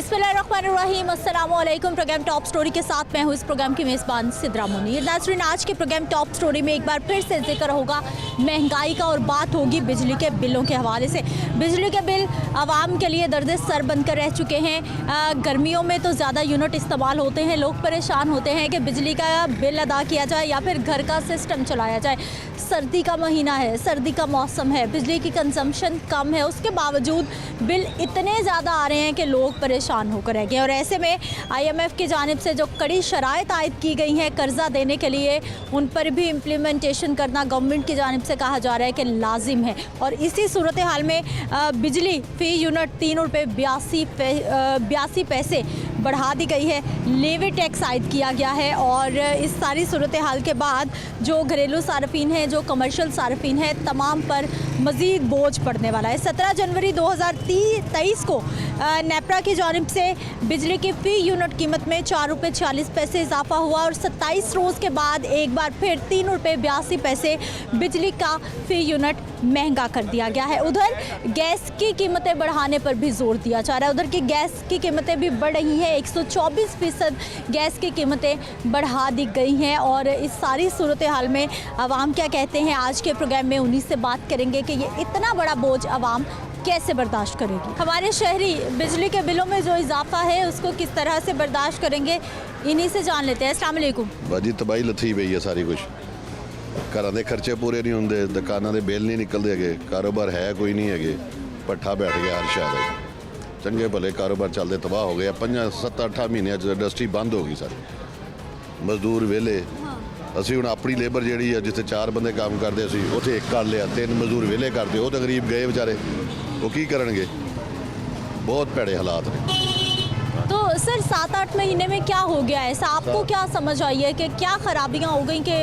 बिस्मिल्लाहिर्रहमानिर्रहीम, अस्सलाम वालेकुम। प्रोग्राम टॉप स्टोरी के साथ मैं हूँ इस प्रोग्राम की मेज़बान सिद्रा मुनीर। नाज़रीन, आज के प्रोग्राम टॉप स्टोरी में एक बार फिर से जिक्र होगा महंगाई का और बात होगी बिजली के बिलों के हवाले से। बिजली के बिल आवाम के लिए दर्द सर बनकर रह चुके हैं। गर्मियों में तो ज़्यादा यूनिट इस्तेमाल होते हैं, लोग परेशान होते हैं कि बिजली का बिल अदा किया जाए या फिर घर का सिस्टम चलाया जाए। सर्दी का महीना है, सर्दी का मौसम है, बिजली की कंजम्पशन कम है, उसके बावजूद बिल इतने ज़्यादा आ रहे हैं कि लोग परेशान होकर रह गए। और ऐसे में IMF की जानिब से जो कड़ी शराइत आयद की गई हैं कर्ज़ा देने के लिए, उन पर भी इम्प्लीमेंटेशन करना गवर्नमेंट की जानिब से कहा जा रहा है कि लाजिम है। और इसी सूरत हाल में बिजली फ़ी यूनिट 3 रुपये 82 पैसे बढ़ा दी गई है। लेवी टैक्स आयद किया गया है। और इस सारी सूरत हाल के बाद जो घरेलू सार्फिन हैं, जो कमर्शियल सार्फिन हैं, तमाम पर मज़ीद बोझ पड़ने वाला है। 17 जनवरी 2023 को नेपरा की जानिब से बिजली की फ़ी यूनिट कीमत में 4 रुपये 40 पैसे इजाफा हुआ और 27 रोज़ के बाद एक बार फिर 3 रुपये 82 पैसे बिजली का फ़ी यूनिट महंगा कर दिया गया है। उधर गैस की कीमतें बढ़ाने पर भी जोर दिया जा रहा है। उधर की गैस की कीमतें भी बढ़ रही हैं, 124% गैस की कीमतें बढ़ा दी गई हैं। और इस सारी सूरत हाल में आवाम क्या कहते हैं, आज के प्रोग्राम में उन्हीं से बात करेंगे कि ये इतना बड़ा बोझ आवाम कैसे बर्दाश्त करेगी। हमारे शहरी बिजली के बिलों में जो इजाफा है उसको किस तरह से बर्दाश्त करेंगे, इन्हीं से जान लेते हैं। अस्सलाम वालेकुम। बाजी तबाही लथी पई है सारी कुछ। घरों के खर्चे पूरे नहीं होंगे, दुकानों के बिल नहीं निकलते है, कारोबार है कोई नहीं है, पट्ठा बैठ गया हर शहर। चंगे भले कारोबार चलते तबाह हो गया। 5-7-8 महीनों इंडस्ट्री बंद हो गई सारी, मजदूर वेले। ਅਸੀਂ ਹੁਣ ਆਪਣੀ ਲੇਬਰ ਜਿਹੜੀ ਆ ਜਿੱਥੇ 4 ਬੰਦੇ ਕੰਮ ਕਰਦੇ ਸੀ ਉੱਥੇ ਇੱਕ ਕਰ ਲਿਆ, 3 ਮਜ਼ਦੂਰ ਵਿਹਲੇ ਕਰਦੇ, ਉਹ ਤਾਂ ਗਰੀਬ ਗਏ ਵਿਚਾਰੇ, ਉਹ ਕੀ ਕਰਨਗੇ। बहुत ਭੈੜੇ ਹਾਲਾਤ ਨੇ। तो सर 7-8 महीने में क्या हो गया ऐसा, आपको क्या समझ आई है कि क्या खराबियां हो गई कि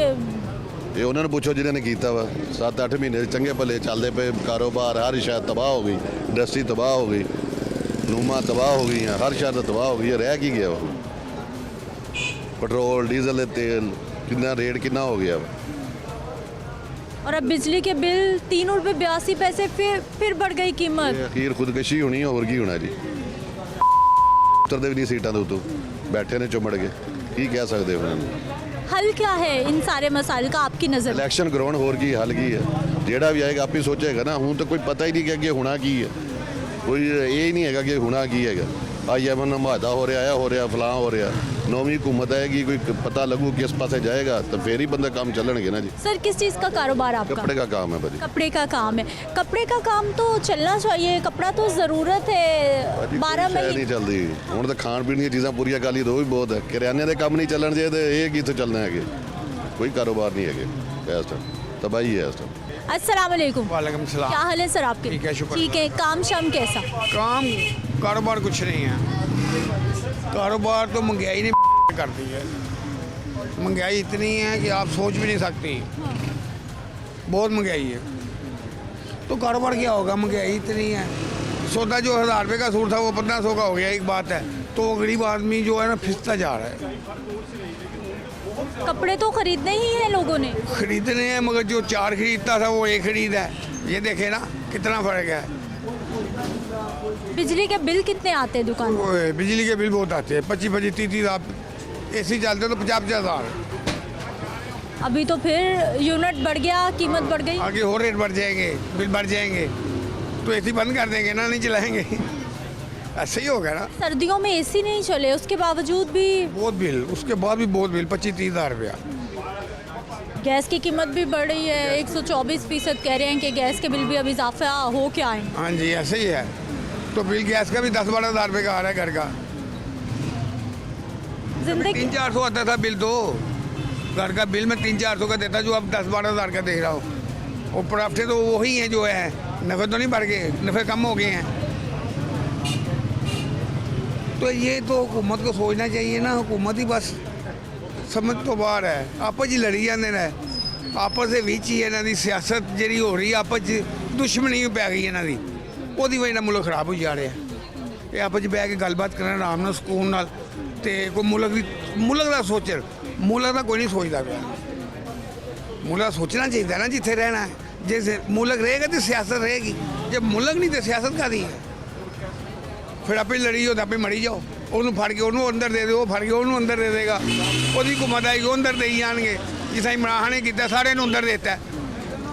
ਇਹ ਉਹਨਾਂ ਨੂੰ ਪੁੱਛੋ ਜਿਹਨਾਂ ਨੇ ਕੀਤਾ ਵਾ। 7-8 ਮਹੀਨੇ ਚੰਗੇ ਭਲੇ ਚੱਲਦੇ ਪਏ ਕਾਰੋਬਾਰ, ਹਰ ਸ਼ਹਿਰ ਤਬਾਹ ਹੋ ਗਈ, ਇੰਡਸਟਰੀ ਤਬਾਹ ਹੋ ਗਈ, ਨੂਮਾ ਤਬਾਹ ਹੋ ਗਈਆਂ, ਹਰ ਸ਼ਹਿਰ ਤਬਾਹ ਹੋ ਗਈ। ਰਹਿ ਕੀ ਗਿਆ ਵਾ? ਪੈਟਰੋਲ ਡੀਜ਼ਲ ਦੇ तेल कितना रेट कितना हो गया। और अब बिजली के बिल 3 रुपये 82 पैसे फिर बढ़ गई कीमत। अखीर खुदकशी होनी है, और की होना जी। उतरते भी नहीं सीटां दे उत्तों, बैठे ने चुमड़ के, की कह सकते हो उन्होंने। हल क्या है इन सारे मसाइल का आपकी नज़र? इलेक्शन कराउण, होर की हल की है। जेड़ा भी आएगा आप ही सोचेगा ना। हूँ तो कोई पता ही नहीं कि अगे होना की है, कोई ये ही नहीं है कि होना की है। IMF नमादा हो रहा फलां हो रहा। नौवीं हुकूमत आएगी, कोई पता लगू किस पासे जाएगा तो फिर ही बंदे काम चलणगे ना जी। सर किस चीज़ का कारोबार आपका? कपड़े का काम है भाजी। कपड़े का काम है। कपड़े का काम तो चलना चाहिए, कपड़ा तो ज़रूरत है। 12 महीने नहीं चलती हुण तो खाण पीण दी चीज़ां पूरियां कर ली तो भी बहुत है। किराने के काम नहीं चलन जे तो ये कित्थों चलना है, कोई कारोबार नहीं है। इस टाइम तबाही है इस टाइम। अस्सलाम वालेकुम। वालेकुम सलाम। क्या हाल है सर आपके? ठीक है, शुक्र। ठीक है। काम शाम कैसा? काम कारोबार कुछ नहीं है। कारोबार तो महंगाई ने कर दी है। महंगाई इतनी है कि आप सोच भी नहीं सकती, बहुत महंगाई है। तो कारोबार क्या होगा, महंगाई इतनी है। सौदा जो 1000 रुपये का सूट था वो 1500 का हो गया, एक बात है। तो गरीब आदमी जो है ना फिसता जा रहा है। कपड़े तो खरीदने ही हैं लोगों ने, खरीदने हैं, मगर जो 4 खरीदता था वो 1 खरीद है। ये देखे ना कितना फ़र्क है। बिजली के बिल कितने आते हैं दुकान में? ओए, बिजली के बिल बहुत आते हैं, 25-30 आप AC चलते तो 50-50 हज़ार। अभी तो फिर यूनिट बढ़ गया, कीमत बढ़ गई। आगे और रेट बढ़ जाएंगे, बिल बढ़ जाएंगे तो AC बंद कर देंगे ना, नहीं चलाएंगे। ऐसे ही होगा ना। सर्दियों में AC नहीं चले, उसके बावजूद भी बहुत बिल, उसके बाद भी बहुत बिल, 25-30 हज़ार रुपया। गैस की कीमत भी बढ़ रही है, 124% कह रहे हैं कि गैस के बिल भी अब इजाफा हो के आए। हाँ जी, ऐसे ही है। तो बिल गैस का भी 10-12 हज़ार रुपये का आ रहा है घर का। जिंदगी 300-400 आता था बिल, तो घर का बिल में 300-400 का देता, जो अब 10-12 हज़ार का देख रहा हूँ। और प्रॉफिट तो वही है जो है, नफ़े तो नहीं बढ़ गए, नफ़े कम हो गए हैं। तो ये तो हुकूमत को सोचना चाहिए ना। हुकूमत ही बस समझ तो बाहर है, आपस ही लड़ी जाते हैं। आपस के विच ही इन्हों की सियासत जी हो रही है, आपस दुश्मनी पै गई इन्हों की, ਉਹਦੀ वजह मुल्क खराब हो जा रहा है। ये आपस बह के गलबात करना आराम नाल सुकून नाल, ते कोई मुल्क का सोचे। मुल्क का कोई नहीं सोचता पाया। मुल्क सोचना चाहिए ना जिथे रहना है। जे मुल्क रहेगा तो सियासत रहेगी, जब मुल्क नहीं तो सियासत का दी है। ਫਿਰ ਆਪੇ ਲੜੀ ਹੋ ਤਾਂ ਆਪੇ ਮਰੀ ਜਾਓ। ਉਹਨੂੰ ਫੜ ਕੇ ਉਹਨੂੰ ਅੰਦਰ ਦੇ ਦਿਓ, ਉਹ ਫੜ ਕੇ ਉਹਨੂੰ ਅੰਦਰ ਦੇ ਦੇਗਾ। ਉਹਦੀ ਘੁੰਮਤ ਆਏਗੀ, ਉਹ ਅੰਦਰ ਦੇਈ ਜਾਣਗੇ। ਜਿਸ ਤਰ੍ਹਾਂ ਇਮਰਾਨ ਨੇ ਕੀਤਾ, ਸਾਰਿਆਂ ਨੂੰ ਅੰਦਰ ਦਿੱਤਾ।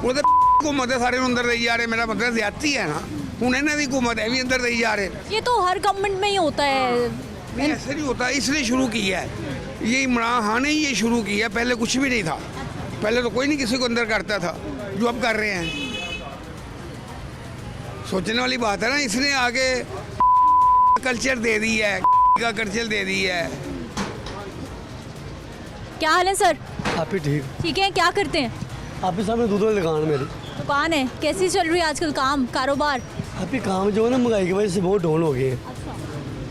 ਉਹਦੇ ਘੁੰਮਤ ਹੈ, ਸਾਰਿਆਂ ਨੂੰ ਅੰਦਰ ਦੇਈ ਜਾ ਰਹੇ। मेरा मतलब ज़्यादती है ना। ਹੁਣ ਇਹਨਾਂ ਦੀ ਘੁੰਮਤ है भी अंदर देई जा रहे। ये तो हर गवर्नमेंट में ही होता है। नहीं, ऐसे नहीं होता। इसने शुरू किया है ये, इमरान खान ने ये शुरू किया। पहले कुछ भी नहीं था, पहले तो कोई नहीं किसी को अंदर करता था जो अब कर रहे हैं। सोचने वाली बात है ना। इसने आगे कल्चर दे दी है, का कल्चर दे दी है। क्या हाल है सर? आप ही ठीक। ठीक है, क्या करते हैं? आप ही सामने दूध वाली दुकान मेरी। दुकान है, कैसी चल रही है आजकल काम कारोबार? आप ही काम जो है ना महंगाई की वजह से बहुत डाउन हो गई है।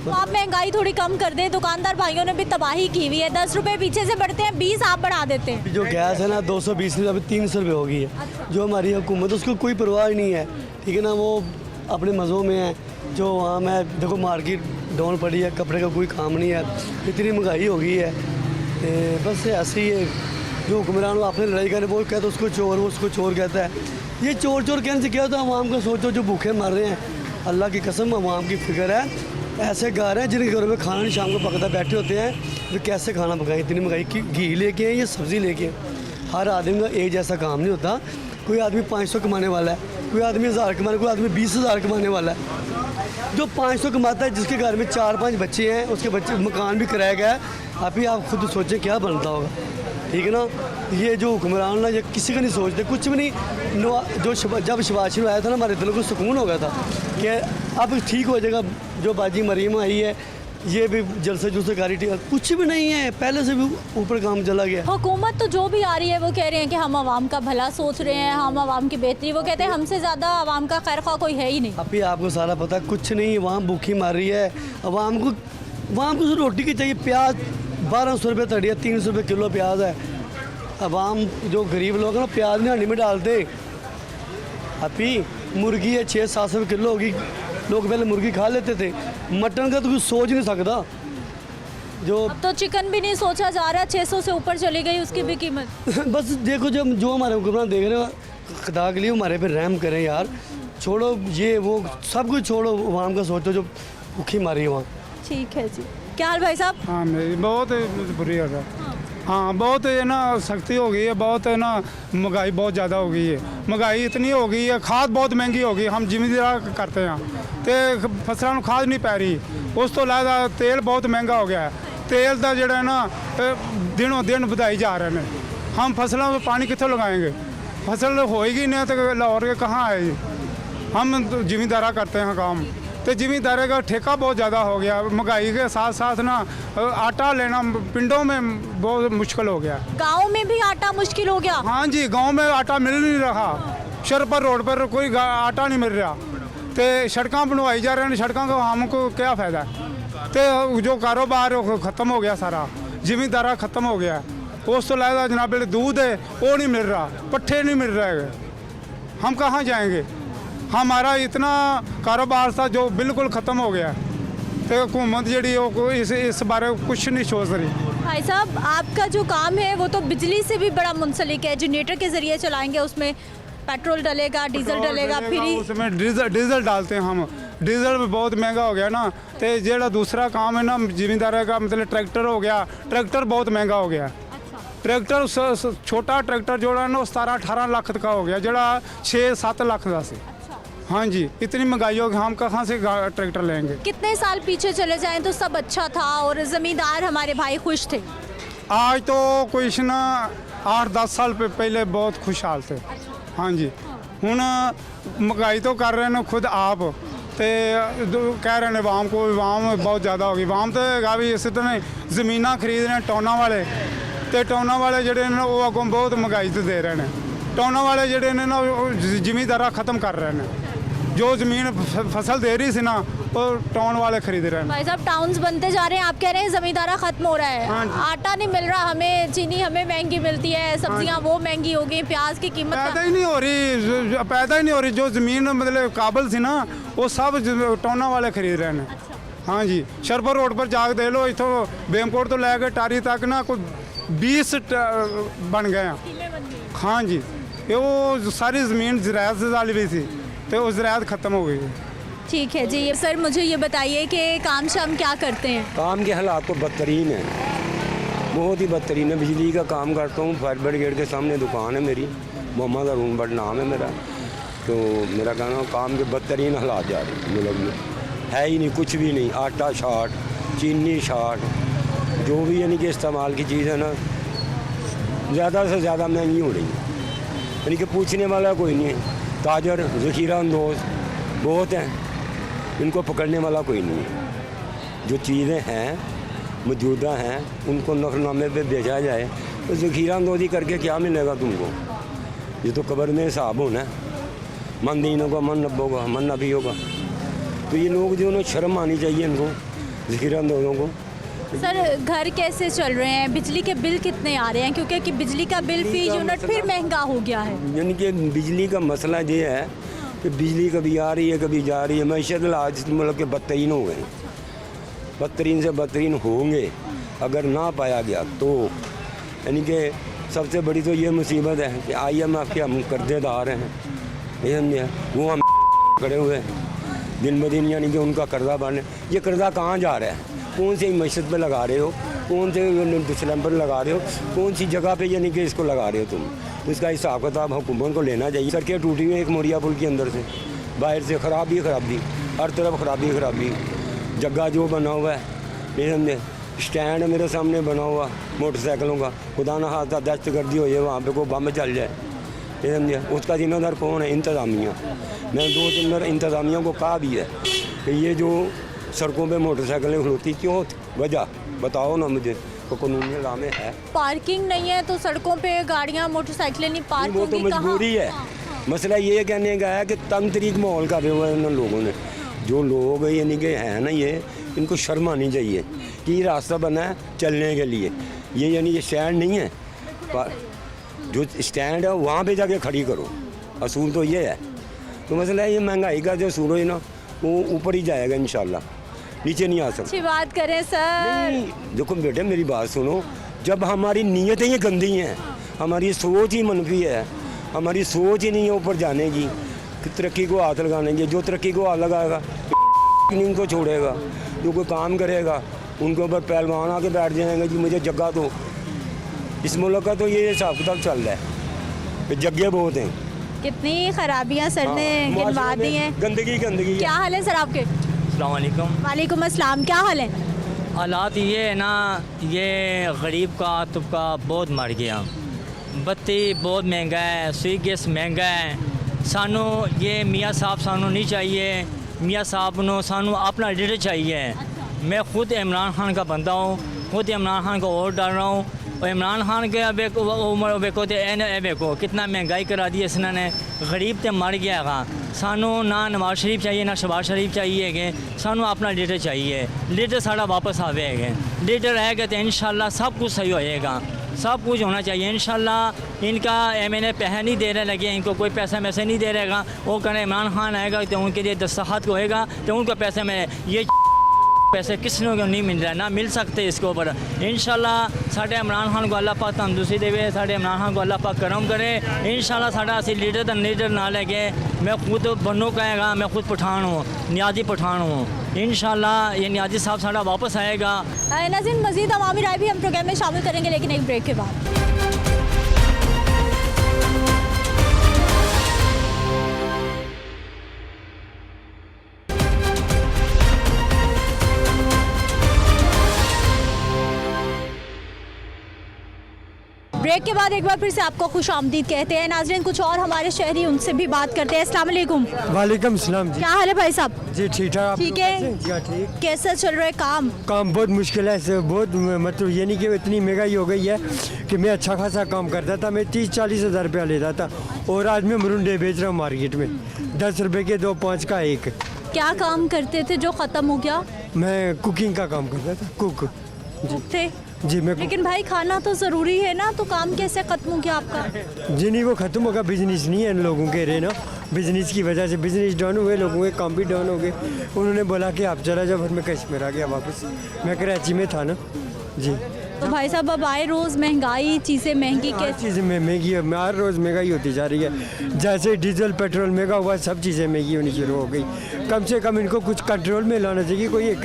तो आप महंगाई थोड़ी कम कर दें। दुकानदार भाइयों ने भी तबाही की हुई है। 10 रुपए पीछे से बढ़ते हैं, 20 आप बढ़ा देते हैं। अभी जो गैस है ना 220 रुपये, अभी 300 रुपये हो गई है। जो हमारी हुकूमत है उसको कोई परवाह ही नहीं है, ठीक है ना। वो अपने मज़ों में है। जो वहाँ में देखो मार्केट डाउन पड़ी है, कपड़े का कोई काम नहीं है, इतनी महंगाई हो गई है। बस ऐसे ही है। जो हुक्मरान आपने लड़ाई करे वो कहता है उसको चोर, वो उसको चोर कहता है। ये चोर चोर कहने से क्या होता है? आवाम को सोचो जो भूखे मर रहे हैं, अल्लाह की कसम आवाम की फिक्र है। ऐसे घर हैं जिनके घरों में खाना नहीं शाम को पकता, बैठे होते हैं वे कैसे खाना पकाएं? इतनी महंगाई की घी लेके हैं या सब्ज़ी लेके हैं। हर आदमी का एक जैसा काम नहीं होता। कोई आदमी 500 कमाने वाला है, कोई आदमी 1000 कमाने, कोई आदमी 20,000 कमाने वाला है। जो 500 कमाता है, जिसके घर में 4-5 बच्चे हैं, उसके बच्चे मकान भी कराया गया है। आप खुद सोचें क्या बनता होगा, ठीक है ना। ये जो हुक्मरान ना, ये किसी का नहीं सोचते, कुछ भी नहीं। जो जब शहबाज शरीफ आया था ना, हमारे दिलों को सुकून हो गया था कि अब ठीक हो जाएगा। जो बाजी मरीम आई है, ये भी जलसे जुलसे कारी ठीक, कुछ भी नहीं है। पहले से भी ऊपर काम चला गया। हुकूमत तो जो भी आ रही है वो कह रहे हैं कि हम आवाम का भला सोच रहे हैं, हम आवाम की बेहतरी। वो कहते हैं हमसे ज़्यादा आवाम का खैर ख्वाह कोई है ही नहीं। अभी आपको सारा पता है, कुछ नहीं। वहाँ भूखी मार रही है आवाम को। वहाँ को रोटी की चाहिए। प्याज 1200 रुपये तड़ी है, 300 रुपये किलो प्याज है। आवाम जो गरीब लोग हैं ना, प्याज नहीं हंडी में डालते। अभी मुर्गी है 600-700 रुपये किलो होगी। लोग पहले मुर्गी खा लेते थे, मटन का तो कुछ सोच नहीं सकता। जो अब तो चिकन भी नहीं सोचा जा रहा, 600 से ऊपर चली गई उसकी भी कीमत। बस देखो, जब जो हमारे हुक्मरान देख रहे हो, खुदा के लिए हमारे पे रहम करें यार। छोड़ो ये वो सब कुछ छोड़ो, आवाम का सोचो जो भूखी मारी है वहाँ। ठीक है जी। क्या हाल भाई साहब? हाँ, मेरी बहुत बुरी हाल है। हाँ, बहुत है ना, सख्ती हो गई है, बहुत है ना, महंगाई बहुत ज़्यादा हो गई है। महंगाई इतनी हो गई है, खाद बहुत महंगी हो गई। हम जिमीदार करते हैं तो फसलों में खाद नहीं पै रही। उस तो इलावा तेल बहुत महंगा हो गया है। तेल का जोड़ा है ना दिनों दिन ਵਧਾਈ जा रहे हैं। हम फसलों में पानी कितों लगाएंगे? फसल होएगी नहीं तो लाहौर के कहाँ आएगी? हम जिमीदारा करते हैं काम, तो जिमींदारे का ठेका बहुत ज़्यादा हो गया। महंगाई के साथ साथ ना आटा लेना पिंडों में बहुत मुश्किल हो गया। गाँव में भी आटा मुश्किल हो गया। हाँ जी, गांव में आटा मिल नहीं रहा। शरपर रोड पर कोई आटा नहीं मिल रहा। तो सड़कें बनवाई जा रही हैं, सड़कों का हमको क्या फ़ायदा है? तो जो कारोबार वो ख़त्म हो गया सारा, जिमींदारा ख़त्म हो गया। उस तो इलावा जनाब दूध है वो नहीं मिल रहा, पट्ठे नहीं मिल रहे। हम कहाँ जाएंगे? हमारा इतना कारोबार था जो बिल्कुल ख़त्म हो गया। तो हुकूमत जी इस बारे में कुछ नहीं सोच रही। भाई साहब, आपका जो काम है वो तो बिजली से भी बड़ा मुंसलिक है। जनरेटर के ज़रिए चलाएंगे, उसमें पेट्रोल डलेगा, डीजल डलेगा, फिर उसमें डीजल डालते हैं हम। डीजल भी बहुत महंगा हो गया ना। तो जो दूसरा काम है ना जिमींदार का, मतलब ट्रैक्टर हो गया, ट्रैक्टर बहुत महंगा हो गया। ट्रैक्टर छोटा ट्रैक्टर जो है ना 17-18 लाख का हो गया, जोड़ा 6-7 लाख का से। हाँ जी, इतनी महंगाई हो गई, हम कहाँ से ट्रैक्टर लेंगे? कितने साल पीछे चले जाएं तो सब अच्छा था और ज़मींदार हमारे भाई खुश थे। आज तो कुछ ना 8-10 साल पहले बहुत खुशहाल थे। हाँ जी, हूँ महंगाई तो कर रहे हैं खुद आप, तो कह रहे हैं वाम को, वाम बहुत ज़्यादा होगी। वाम तो है भी इस तरह ज़मीन खरीद रहे हैं टोना वाले, तो टोना वाले जोड़े ने वो अगों बहुत महंगाई तो दे रहे हैं। टोना वाले जोड़े ने ना जिमींदारा ख़त्म कर रहे हैं। जो ज़मीन फसल दे रही थी ना वो टाउन वाले खरीद रहे हैं। भाई साहब, टाउन्स बनते जा रहे हैं, आप कह रहे हैं ज़मींदारा ख़त्म हो रहा है। हाँ, आटा नहीं मिल रहा हमें, चीनी हमें महंगी मिलती है, सब्जियां वो महंगी हो गई, प्याज की कीमत पैदा ही नहीं हो रही, पैदा ही नहीं हो रही। जो ज़मीन मतलब काबिल थी ना वो सब टाउना वाले खरीद रहे हैं। हाँ जी, शरपर रोड पर जाके दे लो, इतों बेमकोट तो लैके टारी तक ना कोई 20 बन गए हैं। हाँ जी, ये वो सारी ज़मीन ज़राअत से डाली हुई थी, तो वो ज़राअत ख़त्म हो गई है। ठीक है जी। ये सर मुझे ये बताइए कि काम शाम क्या करते हैं? काम के हालात तो बदतरीन है, बहुत ही बदतरीन है। बिजली का काम करता हूँ, फायर ब्रिगेड के सामने दुकान है मेरी, मोहम्मद अरुण भट्ट नाम है मेरा। तो मेरा कहना काम के बदतरीन हालात जा रहे हैं मुल्क में, है ही नहीं कुछ भी नहीं। आटा शाट, चीनी शाट, जो भी यानी कि इस्तेमाल की चीज़ है ना, ज़्यादा से ज़्यादा महंगी हो रही है, यानी कि पूछने वाला कोई नहीं है। ताजर ज़ख़ीरा अंदोज़ बहुत हैं, इनको पकड़ने वाला कोई नहीं है। जो चीज़ें हैं मौजूदा हैं उनको नफरनामे पे बेचा जाए तो ज़ख़ीरा अंदोज़ी करके क्या मिलेगा तुमको? ये तो कब्र में हिसाब होना है, मन दीन होगा, मन नब होगा, मन नबी होगा। तो ये लोग जो ना शर्म आनी चाहिए इनको, ज़ख़ीरा अंदोज़ों को। सर घर कैसे चल रहे हैं? बिजली के बिल कितने आ रहे हैं? क्योंकि कि बिजली का बिल फी यूनिट फिर महंगा हो गया है। यानी कि बिजली का मसला ये है कि बिजली कभी आ रही है कभी जा रही है। मैशत आज मतलब के बदतरीन हो गए, बदतरीन से बदतरीन होंगे अगर ना पाया गया तो। यानी कि सबसे बड़ी तो ये मुसीबत है कि IMF के हम कर्जेदार हैं, ये समझे, वो हम खड़े हुए हैं दिन ब दिन, यानी कि उनका कर्जा बढ़ने। ये कर्जा कहाँ जा रहा है? कौन सी मैशत पे लगा रहे हो, कौन से सिलेंडर लगा रहे हो, कौन सी जगह पे यानी कि इसको लगा रहे हो तुम? तो इसका हिसाब किताब हुकूमत को लेना चाहिए। सड़कें टूटी हुई हैं एक मोरिया पुल के अंदर से, बाहर से खराबी खराबी, हर तरफ खराबी खराबी। जगह जो बना हुआ है, ये समझे, स्टैंड मेरे सामने बना हुआ मोटरसाइकिलों का, खुदा न खास्ता दहशतगर्दी हो जाए, वहाँ पे कोई बम चल जाए, ये समझे, उसका जिम्मेदार कौन है? इंतज़ामिया। मैं 2-3 बार इंतज़ामिया को कहा भी है कि ये जो सड़कों पे मोटरसाइकिलें खलोती क्यों, वजह बताओ ना मुझे, तो कानूनी लामे है। पार्किंग नहीं है तो सड़कों पे गाड़ियां मोटरसाइकिलें नहीं पार्क वो तो होंगी, कहाँ? मजबूरी है। मसला ये कहने का है कि तंग तरीक माहौल का हुआ है उन लोगों ने, जो लोग यानी कि हैं ना, ये इनको शर्म आनी चाहिए कि ये रास्ता बना है चलने के लिए। ये यानी ये स्टैंड नहीं है, जो स्टैंड है वहाँ पे जाके खड़ी करो, असूल तो ये है। तो मसला ये महंगाई का जो सूरज है ना, वो ऊपर ही जाएगा इंशाल्लाह, नीचे नहीं आ सकता। अच्छी बात करें सर। नहीं, देखो बेटे मेरी बात सुनो, जब हमारी नीयतें ये गंदी हैं, हमारी सोच ही मनफी है, हमारी सोच ही नहीं है ऊपर जाने की, कि तरक्की को हाथ लगाने की। जो तरक्की को हाथ लगाएगा उनको छोड़ेगा, जो कोई काम करेगा उनके ऊपर पहलवान आके बैठ जाएंगे जी मुझे जगह दो। इस मुल्क का तो ये हिसाब किताब चल रहा है कि जगह बहुत हैं। कितनी खराबियां सर ने हाँ, गिनवा दी हैं। गंदगी गंदगी क्या हाल है सर आपके? अस्सलाम वालेकुम। वालेकुम अस्सलाम, क्या हाल है? हालात ये है ना, ये गरीब का तबका बहुत मर गया, बत्ती बहुत महंगा है, स्विच गैस महंगा है। सानू ये मियाँ साहब सानू नहीं चाहिए, मियाँ साहब नो सानू अपना लीडर चाहिए। मैं खुद इमरान खान का बंदा हूँ, खुद इमरान खान को वोट डाल रहा हूँ। और इमरान खान के उम्र बेको तो बेको कितना महंगाई करा दी इसने, गरीब तो मर गया है। सानू ना नवाज शरीफ चाहिए ना शहबाज शरीफ चाहिए कि सानू अपना लीडर चाहिए। लीडर साड़ा वापस आवेगा, लीडर आएगा तो इंशाल्लाह सब कुछ सही होएगा, सब कुछ होना चाहिए इंशाल्लाह। इनका MNA पैसे नहीं दे रहे लगे, इनको कोई पैसा मैसे नहीं दे रहेगा। वो कहना इमरान खान आएगा तो उनके लिए दस्तखत होएगा तो उनको पैसे में ये पैसे किसी को नहीं मिल रहा है, ना मिल सकते इसके ऊपर। इंशाल्लाह साढ़े इमरान खान को अल्लाह पाक तंदुरुस्ती देवे, साढ़े इमरान खान को अल्लाह पाक करम करे। इंशाल्लाह साढ़ा असी लीडर ना लेके, मैं खुद बन्नू कहेगा, मैं खुद पठान हूँ, नियाजी पठान हूँ। इंशाल्लाह ये नियाजी साहब साढ़ा वापस आएगा। नाज़रीन मज़ीद अवामी राय भी हम प्रोग्राम में शामिल करेंगे, लेकिन एक ब्रेक के बाद। ब्रेक के बाद एक बार फिर से आपको खुश आमदीद कहते हैं। नाज़रीन कुछ और हमारे शहरी, उनसे भी बात करते हैं। अस्सलाम वालेकुम। वालेकुम सलाम जी। क्या हाल है भाई साहब? जी ठीक ठाक। आप ठीक लोग है। कैसे हैं? जी हाँ, ठीक। कैसा चल रहा है काम? काम बहुत मुश्किल है, ऐसे बहुत मतलब ये नहीं कि इतनी महंगाई हो गई है कि मैं अच्छा खासा काम करता था, मैं 30-40 हज़ार रुपया लेता था और आज मैं मरुंडे बेच रहा हूँ मार्केट में, 10 रुपये के 2, 5 का 1। क्या काम करते थे जो ख़त्म हो गया? मैं कुकिंग का काम करता था, कुक थे, जी। मैं लेकिन भाई खाना तो ज़रूरी है ना, तो काम कैसे ख़त्म हो गया आपका? जी नहीं, वो ख़त्म होगा, बिजनेस नहीं है इन लोगों के रहे ना, बिजनेस की वजह से बिजनेस डाउन हुए, लोगों के काम भी डाउन हो गए। उन्होंने बोला कि आप चला जाओ, फिर मैं कश्मीर आ गया वापस, मैं कराची में था ना जी। तो भाई साहब अब आए रोज़ महंगाई, चीज़ें महंगी हर कैसे? चीज़ में महंगी है, हर रोज़ महंगाई होती जा रही है। जैसे डीजल पेट्रोल महंगा हुआ, सब चीज़ें महंगी होनी शुरू हो गई। कम से कम इनको कुछ कंट्रोल में लाना चाहिए। कोई एक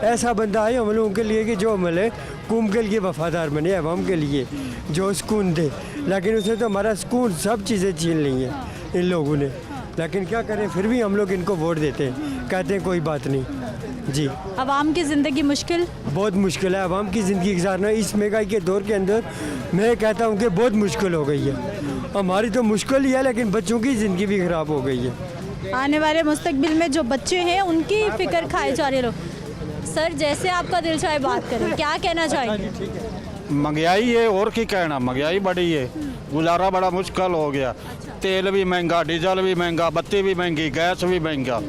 ऐसा बंदा आए हम लोगों के लिए कि जो हमारे कौम के लिए वफादार बने, अवाम के लिए जो सुकून दे। लेकिन उसने तो हमारा सुकून, सब चीज़ें छीन ली हैं इन लोगों ने। लेकिन क्या करें, फिर भी हम लोग इनको वोट देते हैं, कहते हैं कोई बात नहीं जी। आवाम की ज़िंदगी मुश्किल? बहुत मुश्किल है आवाम की ज़िंदगी गुजारना इस महंगाई के दौर के अंदर। मैं कहता हूँ कि बहुत मुश्किल हो गई है। हमारी तो मुश्किल ही है, लेकिन बच्चों की ज़िंदगी भी ख़राब हो गई है। आने वाले मुस्तकबिल में जो बच्चे हैं उनकी फ़िक्र खाए जा रहे लोग। सर, जैसे आपका दिल चाहे बात करें, क्या कहना चाहेंगे? महंगाई है और की कहना, महंगाई बड़ी है, गुजारा बड़ा मुश्किल हो गया। तेल भी महंगा, डीजल भी महंगा, बत्ती भी महंगी, गैस भी महंगा।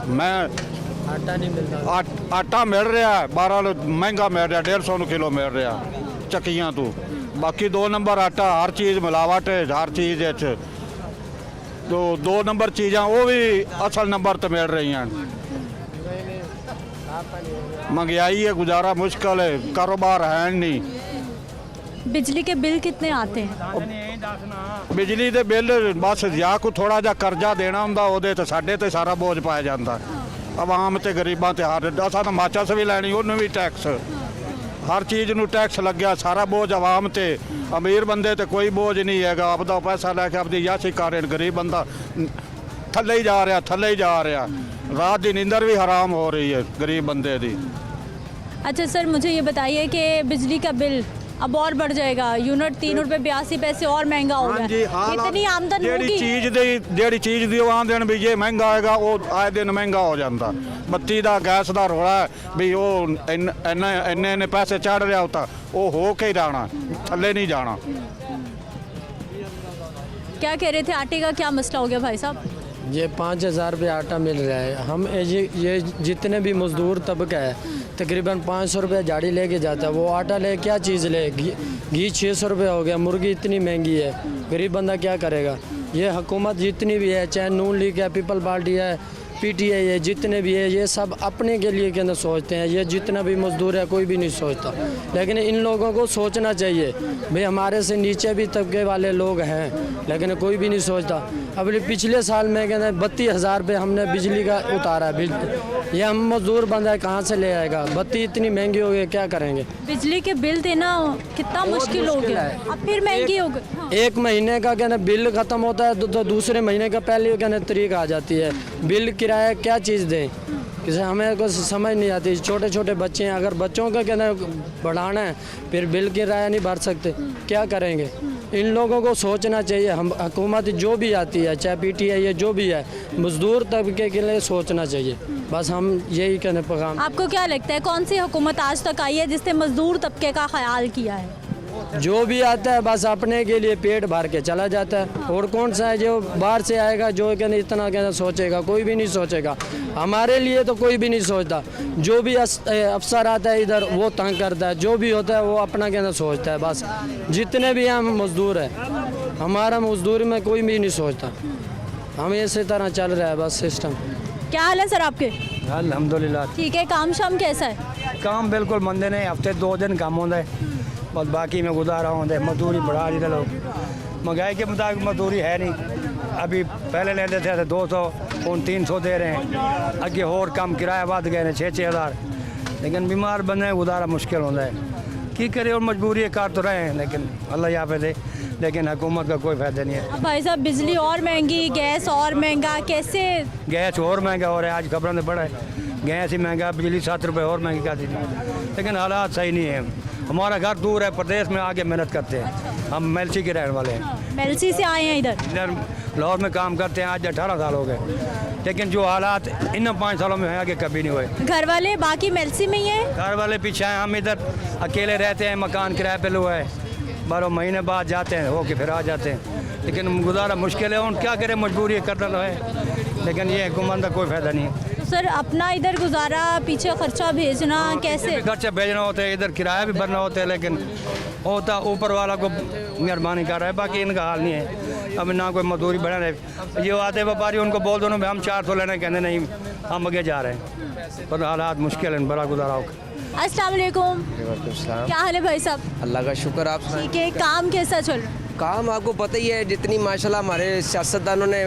मैं आटा नहीं मिलता, आटा मिल रहा है 12 महंगा मिल रहा, 150 किलो मिल रहा ਚੱਕੀਆਂ ਤੋਂ। बाकी 2 नंबर आटा, हर चीज़ मिलावट है, हर चीज़ है। तो 2 नंबर चीज़ां वो भी असल नंबर तो मिल रही हैं। महंगाई है, गुजारा मुश्किल है, कारोबार है नहीं। बिजली के बिल कितने आते हैं? ਬਿਜਲੀ ਦੇ ਬਿੱਲ ਬਸ ਜਾਂ ਕੋ ਥੋੜਾ ਜਿਹਾ ਕਰਜ਼ਾ ਦੇਣਾ ਹੁੰਦਾ ਉਹਦੇ ਤੇ ਸਾਡੇ ਤੇ ਸਾਰਾ ਬੋਝ ਪਾਇਆ ਜਾਂਦਾ। ਆਵਾਮ ਤੇ ਗਰੀਬਾਂ ਤੇ ਹਰ ਅਸਾਂ ਤਾਂ ਮਾਚਸ ਵੀ ਲੈਣੀ, ਉਹਨੂੰ ਵੀ ਟੈਕਸ, ਹਰ ਚੀਜ਼ ਨੂੰ ਟੈਕਸ ਲੱਗਿਆ। ਸਾਰਾ ਬੋਝ ਆਵਾਮ ਤੇ, ਅਮੀਰ ਬੰਦੇ ਤੇ ਕੋਈ ਬੋਝ ਨਹੀਂ ਹੈਗਾ। ਆਪਦਾ ਪੈਸਾ ਲੈ ਕੇ ਆਪਦੀ ਯਾਸ਼ੀ ਕਰ ਰਹੇ। ਗਰੀਬ ਬੰਦਾ ਥੱਲੇ ਹੀ ਜਾ ਰਿਹਾ, ਥੱਲੇ ਹੀ ਜਾ ਰਿਹਾ। ਰਾਤ ਦੀ ਨੀਂਦਰ ਵੀ ਹਰਾਮ ਹੋ ਰਹੀ ਹੈ गरीब बंदे ਦੀ। अच्छा सर, मुझे ये बताइए कि बिजली का बिल अब और बढ़ जाएगा। यूनिट 3 रुपये 82 पैसे और महंगा हो हाँ जी, गया। हाँ, इतनी आमदन ਜਿਹੜੀ होगी? ਚੀਜ਼ ਦੀ ਉਹ ਆਂਦਨ ਵੀ ਜੇ ਮਹਿੰਗਾ ਹੋਏਗਾ ਉਹ ਆਏ ਦਿਨ ਮਹਿੰਗਾ ਹੋ ਜਾਂਦਾ। ਬੱਤੀ ਦਾ, ਗੈਸ ਦਾ ਰੌਲਾ ਹੈ ਵੀ ਉਹ ਇੰਨੇ ਪੈਸੇ ਚੜ ਰਿਹਾ ਤਾਂ ਉਹ ਹੋ ਕੇ ਹੀ ਰਹਿਣਾ, ਥੱਲੇ ਨਹੀਂ ਜਾਣਾ। क्या कह रहे थे, आटे का क्या मसला हो गया भाई साहब? ये 5,000 रुपये आटा मिल रहा है। हम ये जितने भी मज़दूर तबका है तकरीबन 500 रुपये झाड़ी लेके जाता है। वो आटा ले क्या चीज़ ले, घी 600 रुपये हो गया, मुर्गी इतनी महंगी है, गरीब बंदा क्या करेगा। ये हुकूमत जितनी भी है, चाहे नून लीग है, पीपल पार्टी है, PTI है, जितने भी है, ये सब अपने के लिए के अंदर सोचते हैं। ये जितना भी मज़दूर है कोई भी नहीं सोचता। लेकिन इन लोगों को सोचना चाहिए भाई हमारे से नीचे भी तबके वाले लोग हैं, लेकिन कोई भी नहीं सोचता। अब पिछले साल में कहते हैं 32,000 रुपये हमने बिजली का उतारा है। ये हम मज़दूर बंदा कहाँ से ले आएगा। बत्ती इतनी महंगी हो गई, क्या करेंगे। बिजली के बिल देना कितना मुश्किल हो गया, अब फिर महंगी हो गई। हाँ। 1 महीने का कहना बिल ख़त्म होता है तो दूसरे महीने का पहले कहना तारीख आ जाती है। बिल किराया क्या चीज़ दें, किसे हमें कुछ समझ नहीं आती। छोटे छोटे बच्चे हैं, अगर बच्चों का कहना बढ़ाना है फिर बिल किराया नहीं भर सकते, क्या करेंगे। इन लोगों को सोचना चाहिए। हम हुकूमत जो भी आती है, चाहे PTI है, जो भी है, मज़दूर तबके के लिए सोचना चाहिए। बस हम यही कहने पैगाम। आपको क्या लगता है कौन सी हुकूमत आज तक आई है जिसने मजदूर तबके का ख्याल किया है? जो भी आता है बस अपने के लिए पेट भर के चला जाता है। और कौन सा है जो बाहर से आएगा जो कहना इतना कहना सोचेगा, कोई भी नहीं सोचेगा। हमारे लिए तो कोई भी नहीं सोचता। जो भी अफसर आता है इधर वो तंग करता है, जो भी होता है वो अपना कहना सोचता है। बस जितने भी हम मज़दूर हैं, हमारा मज़दूरी में कोई भी नहीं सोचता। हम इसी तरह चल रहा है बस सिस्टम। क्या हाल है सर आपके? अल्हम्दुलिल्लाह ठीक है, काम शाम कैसा है? काम बिल्कुल मंदे नहीं, हफ्ते 2 दिन काम होता है, बस बाकी में गुजारा होता है। मजदूरी बढ़ा दी लोग, महंगाई के मुताबिक मजदूरी है नहीं। अभी पहले लेते थे 200, उन 300 दे रहे हैं। अगे और कम किराया बढ़ गए हैं 6-6 हज़ार। लेकिन बीमार बंदे गुजारा मुश्किल होता है, की करे। और मजबूरी कर तो रहे हैं, लेकिन अल्लाह यहाँ पे दे। लेकिन हुकूमत का कोई फ़ायदा नहीं है। अब भाई साहब बिजली और महंगी, गैस और महंगा, कैसे? गैस और महंगा हो रहा है, आज खबरों में पड़ा है। गैस ही महंगा, बिजली 7 रुपये और महंगी कर दी। लेकिन हालात सही नहीं है। हमारा घर दूर है, प्रदेश में आके मेहनत करते हैं। हम मेलसी के रहने वाले हैं, मेलसी से आए हैं इधर। इधर लाहौर में काम करते हैं। आज 18 साल हो गए, लेकिन जो हालात इन 5 सालों में है आगे कभी नहीं हुए। घर वाले बाकी मेलसी में ही है? घर वाले पीछे हैं, हम इधर अकेले रहते हैं। मकान किराए पे लो है, 12 महीने बाद जाते हैं, हो के फिर आ जाते हैं। लेकिन गुजारा मुश्किल है, उन क्या करें, मजबूरी करना है। लेकिन ये हुकूमत का कोई फ़ायदा नहीं है। तो सर अपना इधर गुजारा, पीछे खर्चा भेजना कैसे? खर्चा भेजना होता है, इधर किराया भी भरना होता है। लेकिन होता ऊपर वाला को मेहरबानी कर रहा है, बाकी इनका हाल नहीं है। अब ना कोई मजदूरी बढ़ा रहे। ये आते व्यापारी उनको बोल दो हम 400 लेने, कहते नहीं हम आगे जा रहे हैं। पर हालात मुश्किल है, बड़ा गुजारा होगा। अस्सलाम वालेकुम। सलाम। क्या हाल है भाई साहब? अल्लाह का शुक्र। आप ठीक है, काम कैसा चल रहा है? काम आपको पता ही है, जितनी माशाल्लाह हमारे सियासतदानों ने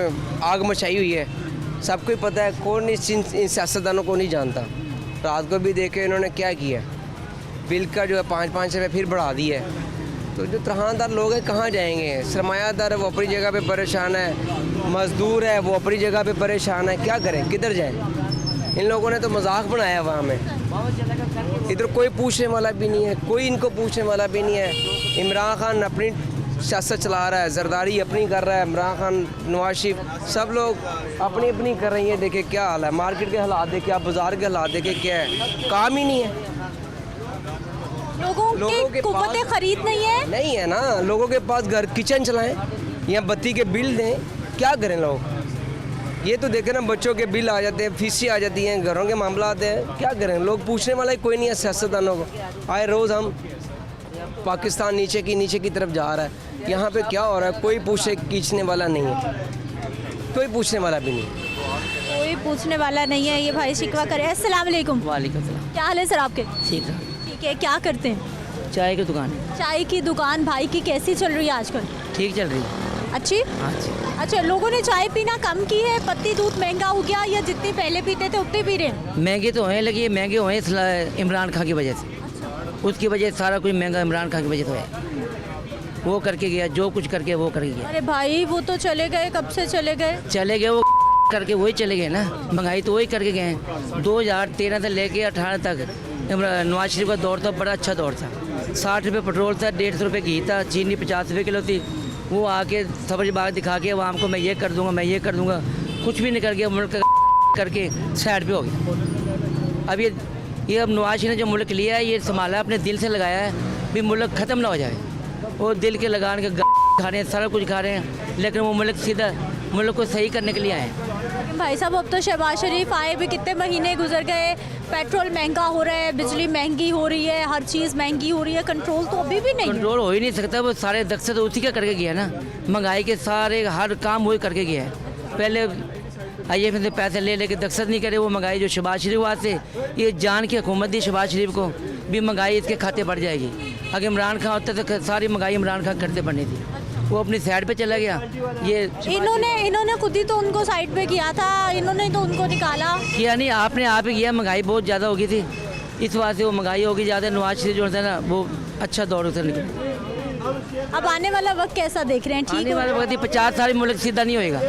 आग मचाई हुई है, सबको ही पता है। कौन इन सियासतदानों को नहीं जानता। रात को भी देखे इन्होंने क्या किया, बिल का जो है 5-5 रुपये फिर बढ़ा दिया है। तो जो तरहानदार लोग हैं कहाँ जाएंगे? सरमायादार है वो अपनी जगह पे परेशान है, मजदूर है वो अपनी जगह पे परेशान है, क्या करें, किधर जाएं? इन लोगों ने तो मजाक बनाया वहाँ में। इधर कोई पूछने वाला भी नहीं है, कोई इनको पूछने वाला भी नहीं है। इमरान खान अपनी सियासत चला रहा है, जरदारी अपनी कर रहा है, इमरान खान, नवाज शरीफ, सब लोग अपनी अपनी कर रही हैं। देखिए क्या हाल है, मार्केट के हालात देखे, आप बाज़ार के हालात देखे, क्या है, काम ही नहीं है। लोगों की कुव्वत खरीद नहीं है ना, लोगों के पास घर किचन चलाएं या बत्ती के बिल दें, क्या करें लोग? ये तो देखें ना, बच्चों के बिल आ जाते हैं, फीसें आ जाती हैं, घरों के मामला आते हैं, क्या करें? लोग पूछने वाला ही कोई नहीं है सियासतदानों को। आए रोज़ हम पाकिस्तान नीचे की तरफ जा रहा है, यहाँ पे क्या हो रहा है कोई पूछने वाला नहीं है, कोई पूछने वाला भी नहीं। कोई पूछने वाला नहीं है, ये भाई शिकवा करे। अस्सलाम वालेकुम। वालेकुम सलाम। क्या हाल है सर आपके? ठीक है। ठीक है, क्या करते हैं? चाय की दुकान है। चाय की दुकान भाई की कैसी चल रही है आजकल? ठीक चल रही है। अच्छी? हाँ जी। अच्छा, लोगों ने चाय पीना कम की है, पत्ती दूध महंगा हो गया, या जितनी पहले पीते थे उतनी पी रहे हैं? महंगे तो होने लगी, महंगे हुए इमरान खान की वजह से। उसकी वजह से सारा कुछ महंगा इमरान खान की वजह से है। वो करके गया, जो कुछ करके वो करके गया। अरे भाई वो तो चले गए, कब से चले गए? चले गए वो करके, वही चले गए ना, महंगाई तो वही करके गए हैं। 2013 से लेके 18 तक नवाज शरीफ का दौर था, बड़ा अच्छा दौर था। 60 रुपये पेट्रोल था, 150 रुपये घी था, चीनी 50 रुपये किलो थी। वो आके सब्ज बाग दिखा के आवाम को मैं ये कर दूंगा, मैं ये कर दूंगा, कुछ भी नहीं कर गया। मुल्क करके साइड पे हो गया। अब ये अब नवाज शरीफ ने जो मुल्क लिया है, ये संभाला, अपने दिल से लगाया है भी मुल्क ख़त्म ना हो जाए। वो दिल के लगाने के खा रहे हैं, सारा कुछ खा रहे हैं, लेकिन वो मुल्क सीधा मुल्क को सही करने के लिए आए हैं। भाई साहब अब तो शहबाज शरीफ आए भी कितने महीने गुजर गए, पेट्रोल महंगा हो रहा है, बिजली महंगी हो रही है, हर चीज़ महंगी हो रही है, कंट्रोल तो अभी भी नहीं है। कंट्रोल हो ही नहीं सकता। वो सारे दक्ष तो उसी का करके गया ना, महंगाई के सारे हर काम वही करके गया है। पहले IMF से पैसे ले लेके दक्षत नहीं करे, वो महंगाई जो शहबाज शरीफ वहाँ से ये जान की हुकूमत दी शहबाज शरीफ को भी महंगाई इसके खाते बढ़ जाएगी। अगर इमरान खान होता तो सारी महंगाई इमरान खान करते बढ़नी थी। वो अपनी साइड पे चला गया। ये इन्होंने खुद ही तो उनको साइड पे किया था, इन्होंने तो उनको निकाला किया नहीं, आपने आप ही किया। महंगाई बहुत ज़्यादा हो गई थी, इस वजह से वो महंगाई होगी ज़्यादा। नवाज शरीफ जो होता है ना, वो अच्छा दौर से निकला। अब आने वाला वक्त कैसा देख रहे हैं? ठीक आने वाला वक्त 50 साल मुल्क सीधा नहीं होएगा,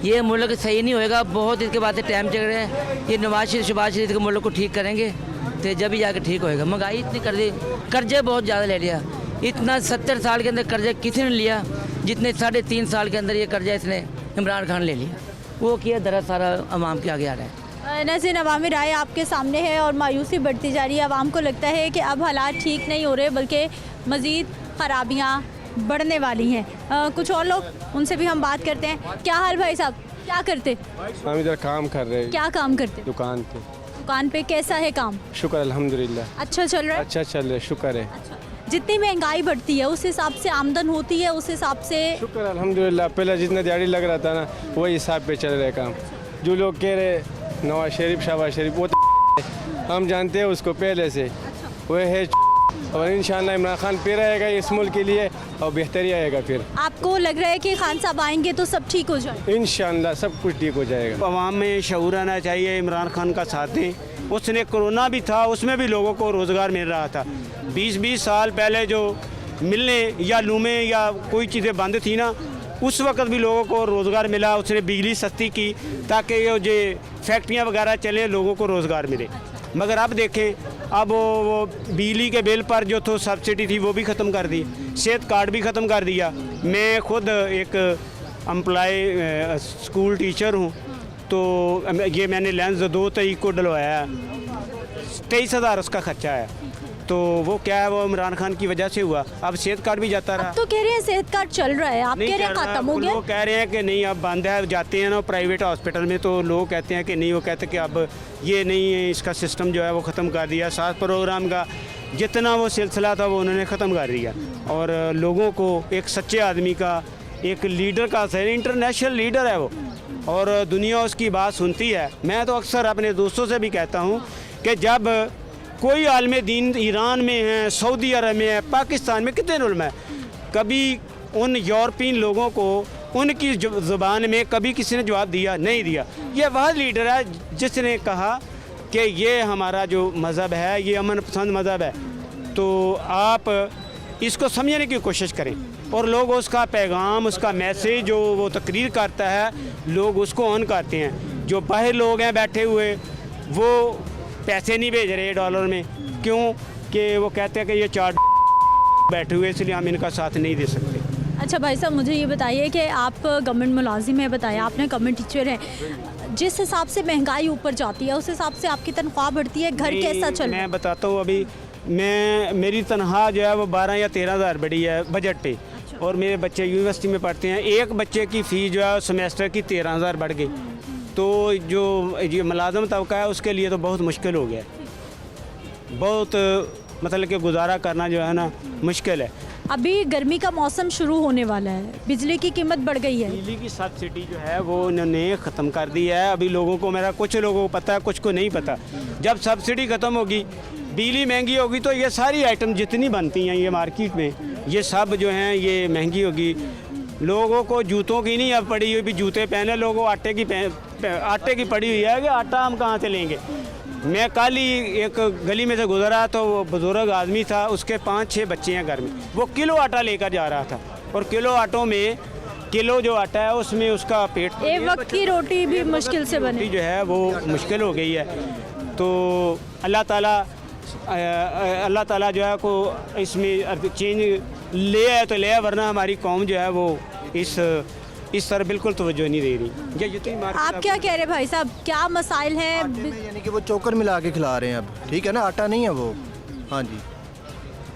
ये मुल्क सही नहीं होएगा। बहुत इसके बाद टाइम चल रहे हैं। ये नवाज शरीफ शहबाज शरीफ के मुल्क को ठीक करेंगे तो जब भी जाकर ठीक होएगा। महंगाई इतनी कर दी, कर्जे बहुत ज़्यादा ले लिया। इतना 70 साल के अंदर कर्जा किसी ने लिया जितने 3.5 साल के अंदर ये कर्जा इसने इमरान खान ले लिया। वो किया दरा सारा अवाम के आगे आ रहा है। नज़ीर अवामी राय आपके सामने है और मायूसी बढ़ती जा रही है। अवाम को लगता है कि अब हालात ठीक नहीं हो रहे, बल्कि मज़ीद ख़राबियाँ बढ़ने वाली हैं। कुछ और लोग, उनसे भी हम बात करते हैं। क्या हाल भाई साहब, क्या करते? हम इधर काम कर रहे हैं। क्या काम करते? दुकान पे। दुकान पे कैसा है काम? शुक्र अल्हम्दुलिल्लाह। अच्छा चल रहा है? अच्छा चल रहा है, शुक्र है। अच्छा, जितनी महंगाई बढ़ती है उस हिसाब से आमदन होती है, उस हिसाब से? शुक्र अल्हम्दुलिल्लाह। पहले जितना दिहाड़ी लग रहा था ना, वही हिसाब पे चल रहा है काम। जो लोग कह रहे नवाज शरीफ शहबाज शरीफ, वो तो हम जानते हैं उसको पहले से, वो है। और इंशाल्लाह इमरान खान पे रहेगा इस मुल्क के लिए और बेहतरी आएगा। फिर आपको लग रहा है कि खान साहब आएंगे तो सब ठीक हो जाए? इंशाल्लाह सब कुछ ठीक हो जाएगा। आवाम में शऊर आना चाहिए, इमरान खान का साथ दें। उसने कोरोना भी था, उसमें भी लोगों को रोज़गार मिल रहा था। 20-20 साल पहले जो मिलने या लूमें या कोई चीज़ें बंद थी ना, उस वक्त भी लोगों को रोज़गार मिला। उसने बिजली सस्ती की ताकि ये जो फैक्ट्रियाँ वगैरह चले, लोगों को रोज़गार मिले। मगर अब देखें, अब वो बिजली के बिल पर जो तो सब्सिडी थी वो भी ख़त्म कर दी, सेहत कार्ड भी ख़त्म कर दिया। मैं खुद एक एम्प्लॉय स्कूल टीचर हूँ, तो ये मैंने लेंस 2 तारीख को डलवाया है, 23,000 उसका खर्चा है। तो वो क्या है, वो इमरान खान की वजह से हुआ। अब सेहत कार्ड भी जाता रहा। तो कह रहे हैं सेहत कार्ड चल रहा है, आप कह रहे हैं खत्म हो गया। वो कह रहे हैं कि नहीं अब बंद है। जाते हैं ना प्राइवेट हॉस्पिटल में, तो लोग कहते हैं कि नहीं, वो कहते हैं कि अब ये नहीं है, इसका सिस्टम जो है वो ख़त्म कर दिया। 7 प्रोग्राम का जितना वो सिलसिला था वो उन्होंने ख़त्म कर दिया। और लोगों को एक सच्चे आदमी का, एक लीडर का, इंटरनेशनल लीडर है वो, और दुनिया उसकी बात सुनती है। मैं तो अक्सर अपने दोस्तों से भी कहता हूँ कि जब कोई आलम दीन ईरान में है, सऊदी अरब में है, पाकिस्तान में, कितने मुल्क में कभी उन यूरोपियन लोगों को उनकी ज़ुबान में कभी किसी ने जवाब दिया? नहीं दिया। ये वह लीडर है जिसने कहा कि ये हमारा जो मज़हब है ये अमन पसंद मज़हब है, तो आप इसको समझने की कोशिश करें। और लोग उसका पैगाम, उसका मैसेज जो वो तकरीर करता है, लोग उसको ऑन करते हैं। जो बाहर लोग हैं बैठे हुए, वो पैसे नहीं भेज रहे डॉलर में, क्यों कि वो कहते हैं कि ये 4 बैठे हुए, इसलिए हम इनका साथ नहीं दे सकते। अच्छा भाई साहब, मुझे ये बताइए कि आप गवर्नमेंट मुलाजिम है, बताया आपने गवर्नमेंट टीचर हैं, जिस हिसाब से महंगाई ऊपर जाती है उस हिसाब से आपकी तनख्वाह बढ़ती है, घर कैसा चल रहा है? मैं बताता हूँ, अभी मेरी तनख्वाह जो है वो 12 या 13 हज़ार बढ़ी है बजट पे। और मेरे बच्चे यूनिवर्सिटी में पढ़ते हैं, एक बच्चे की फ़ीस जो है सेमेस्टर की 13 हज़ार बढ़ गई। तो जो ये मुलाजम तबका है उसके लिए तो बहुत मुश्किल हो गया, बहुत मतलब कि गुजारा करना जो है ना मुश्किल है। अभी गर्मी का मौसम शुरू होने वाला है, बिजली की कीमत बढ़ गई है। बिजली की सब्सिडी जो है वो उन्होंने ख़त्म कर दी है। अभी लोगों को, मेरा कुछ लोगों को पता है, कुछ को नहीं पता। जब सब्सिडी ख़त्म होगी, बिजली महंगी होगी, तो ये सारी आइटम जितनी बनती हैं ये मार्केट में, ये सब जो हैं ये महंगी होगी। लोगों को जूतों की नहीं अब पड़ी हुई, भी जूते पहने, लोगों को आटे की पड़ी हुई है कि आटा हम कहाँ से लेंगे। मैं कल ही एक गली में से गुजरा तो वो बुज़ुर्ग आदमी था, उसके 5-6 बच्चे हैं घर में, वो किलो आटा लेकर जा रहा था। और किलो आटों में, किलो जो आटा है उसमें उसका पेट, एक वक्त की रोटी भी मुश्किल से बने, जो है वो मुश्किल हो गई है। तो अल्लाह ताला जो है को इसमें चेंज ले आए तो ले आए, वरना हमारी कौम जो है वो इस तरह बिल्कुल तवज्जो नहीं दे रही। ये जितनी आप क्या कह रहे हैं भाई साहब, क्या मसाइल हैं? यानी कि वो चोकर मिला के खिला रहे हैं अब, ठीक है ना, आटा नहीं है वो। हाँ जी,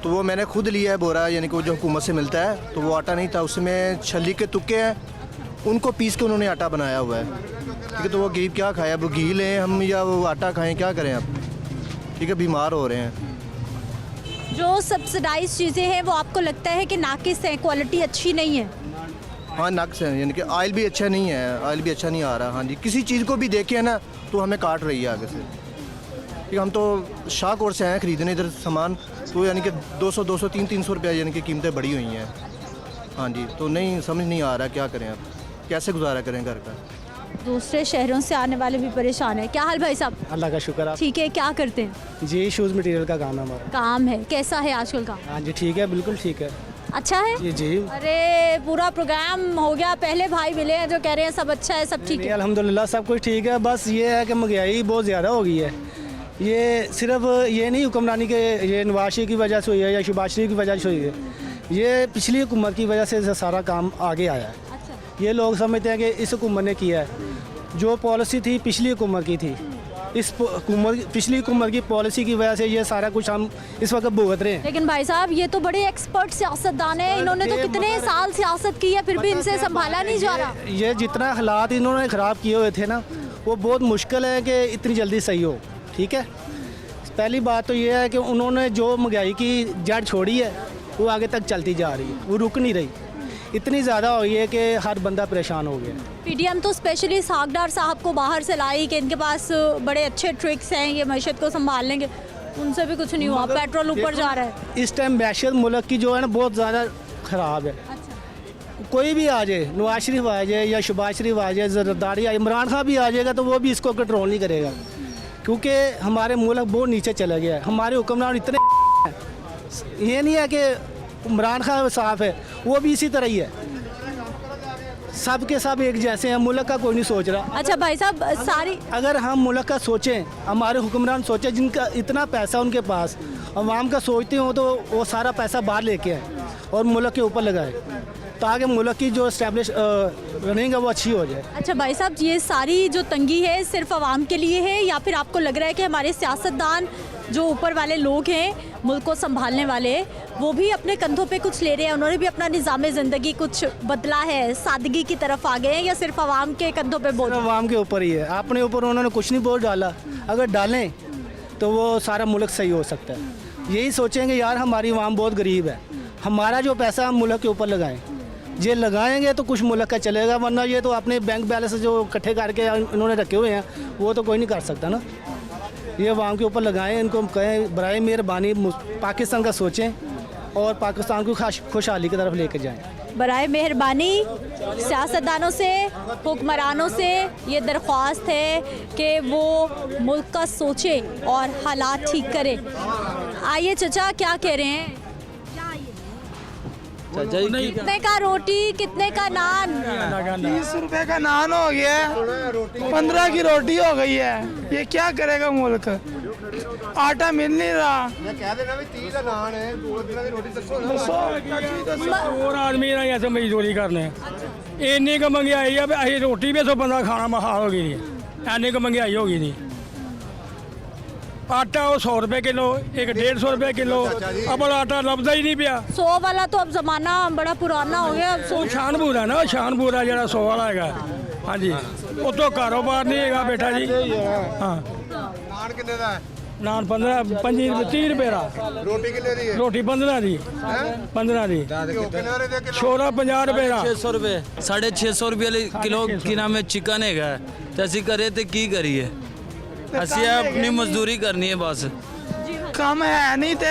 तो वो मैंने खुद लिया है बोरा, यानी कि वो जो हुकूमत से मिलता है, तो वो आटा नहीं था, उसमें छली के तुक्के हैं, उनको पीस के उन्होंने आटा बनाया हुआ है। ठीक है, तो वो गरीब क्या खाए? अब घी लें हम या वो आटा खाएं, क्या करें अब? ठीक है, बीमार हो रहे हैं। जो सब्सिडाइज चीज़ें हैं वो आपको लगता है कि नाकिस है, क्वालिटी अच्छी नहीं है? हाँ, नक्स है, यानी कि ऑयल भी अच्छा नहीं है, ऑयल भी अच्छा नहीं आ रहा। हाँ जी, किसी चीज़ को भी देखें ना तो हमें काट रही है आगे से। ठीक, हम तो शाहकोट से आए खरीदने इधर सामान, तो यानी कि 200, 300 रुपया यानी कि कीमतें बढ़ी हुई हैं। हाँ जी, तो नहीं समझ नहीं आ रहा क्या करें अब, कैसे गुजारा करें घर का। दूसरे शहरों से आने वाले भी परेशान है। क्या हाल भाई साहब? अल्लाह का शुक्र। आप ठीक है, क्या करते हैं? जी, शूज़ मटेरियल का काम है हमारा। काम है, कैसा है आजकल का? हाँ जी, ठीक है, बिल्कुल ठीक है। अच्छा है जी जी। अरे पूरा प्रोग्राम हो गया, पहले भाई मिले हैं जो कह रहे हैं सब अच्छा है, सब ठीक है। अल्हम्दुलिल्लाह सब कुछ ठीक है, बस ये है कि महंगाई बहुत ज़्यादा हो गई है। ये सिर्फ ये नहीं हुक्मरानी के, ये नवाज शरीफ की वजह से हुई है या शहबाज शरीफ की वजह से हुई है, ये पिछली हुकूमत की वजह से सारा काम आगे आया है। अच्छा। ये लोग समझते हैं कि इस हुकूमत ने किया है, जो पॉलिसी थी पिछली हुकूमत की थी, पिछली हुकूमत की पॉलिसी की वजह से ये सारा कुछ हम इस वक्त भुगत रहे हैं। लेकिन भाई साहब ये तो बड़े एक्सपर्ट सियासतदान हैं, इन्होंने तो कितने साल सियासत की है, फिर भी इनसे संभाला नहीं जा रहा। ये जितना हालात इन्होंने ख़राब किए हुए थे ना, वो बहुत मुश्किल है कि इतनी जल्दी सही हो। ठीक है, पहली बात तो ये है कि उन्होंने जो महंगाई की जड़ छोड़ी है वो आगे तक चलती जा रही है, वो रुक नहीं रही, इतनी ज़्यादा हुई है कि हर बंदा परेशान हो गया। पीडीएम तो स्पेशली सागदार साहब को बाहर से लाई कि इनके पास बड़े अच्छे ट्रिक्स हैं, ये मैशत को संभाल लेंगे, उनसे भी कुछ नहीं हुआ, पेट्रोल ऊपर जा रहा है। इस टाइम मैशत मुल्क की जो है ना बहुत ज़्यादा ख़राब है। कोई भी आ जाए, नवाज शरीफ आ जाए या शहबाज शरीफ आ जाए, जरदारी आ जाए, इमरान खान भी आ जाएगा, तो वो भी इसको कंट्रोल नहीं करेगा, क्योंकि हमारे मुल्क बहुत नीचे चला गया है। हमारे हुक्मरान इतने ये नहीं है कि इमरान खान साफ है, वो भी इसी तरह ही है, सब के सब एक जैसे हैं, मुल्क का कोई नहीं सोच रहा। अच्छा भाई साहब, सारी अगर हम मुल्क का सोचें, हमारे हुक्मरान सोचें, जिनका इतना पैसा उनके पास, अवाम का सोचते हो, तो वो सारा पैसा बाहर लेके आए और मुल्क के ऊपर लगाए, ताकि मुल्क की जो इस्टेब्लिश रनिंग है वो अच्छी हो जाए। अच्छा भाई साहब, ये सारी जो तंगी है सिर्फ आवाम के लिए है, या फिर आपको लग रहा है कि हमारे सियासतदान जो ऊपर वाले लोग हैं, मुल्क को संभालने वाले, वो भी अपने कंधों पे कुछ ले रहे हैं, उन्होंने भी अपना निज़ाम ज़िंदगी कुछ बदला है, सादगी की तरफ आ गए हैं, या सिर्फ आवाम के कंधों पे बोझ? आवाम के ऊपर ही है, अपने ऊपर उन्होंने कुछ नहीं बोझ डाला। अगर डालें तो वो सारा मुल्क सही हो सकता है। यही सोचेंगे यार हमारी आवाम बहुत गरीब है, हमारा जो पैसा हम मुल्क के ऊपर लगाएं, ये लगाएंगे तो कुछ मुल्क का चलेगा, वरना ये तो अपने बैंक बैलेंस जो इकट्ठे करके इन्होंने रखे हुए हैं वो तो कोई नहीं कर सकता ना। ये अवाम के ऊपर लगाएं, इनको कहें बराए मेहरबानी पाकिस्तान का सोचें और पाकिस्तान को खुशहाली की तरफ लेकर जाएं। बराए मेहरबानी सियासतदानों से, हुक्मरानों से ये दरख्वास्त है कि वो मुल्क का सोचे और हालात ठीक करे। आइए चचा, क्या कह रहे हैं? कितने का रोटी, कितने का नान? 30 रुपए का नान हो गया, 15 की रोटी हो गई है। ये क्या करेगा मुल्क? आटा मिल नहीं रहा। और आदमी ना ऐसे मजदूरी करने इन्नी का महंगाई है, अभी रोटी भी तो बंदा खाना महाल हो गई नहीं, इन्नी का महंगाई हो गई नहीं। आटा वो 100 रुपए किलो, एक 150 रुपए किलो, अब आटा लभदा ही नहीं पिया। 100 वाला तो अब जमाना बड़ा पुराना हो गया। वो शानपुर है ना, शानपुर है जरा 100 वाला है। हाँ जी, वो तो कारोबार नहीं है बेटा जी। हाँ, नान कितने का है? नान 30 रुपए का। रोटी कितने दी है? रोटी 15 दी, 15 दी। छोला 50 रुपए का। 600 रुपए, 650 रुपये किलो की नाम है चिकन है। तो असी करे तो की करिए, ਅਸੀਂ अपनी मजदूरी करनी है बस। ਕੰਮ ਹੈ ਨਹੀਂ ਤੇ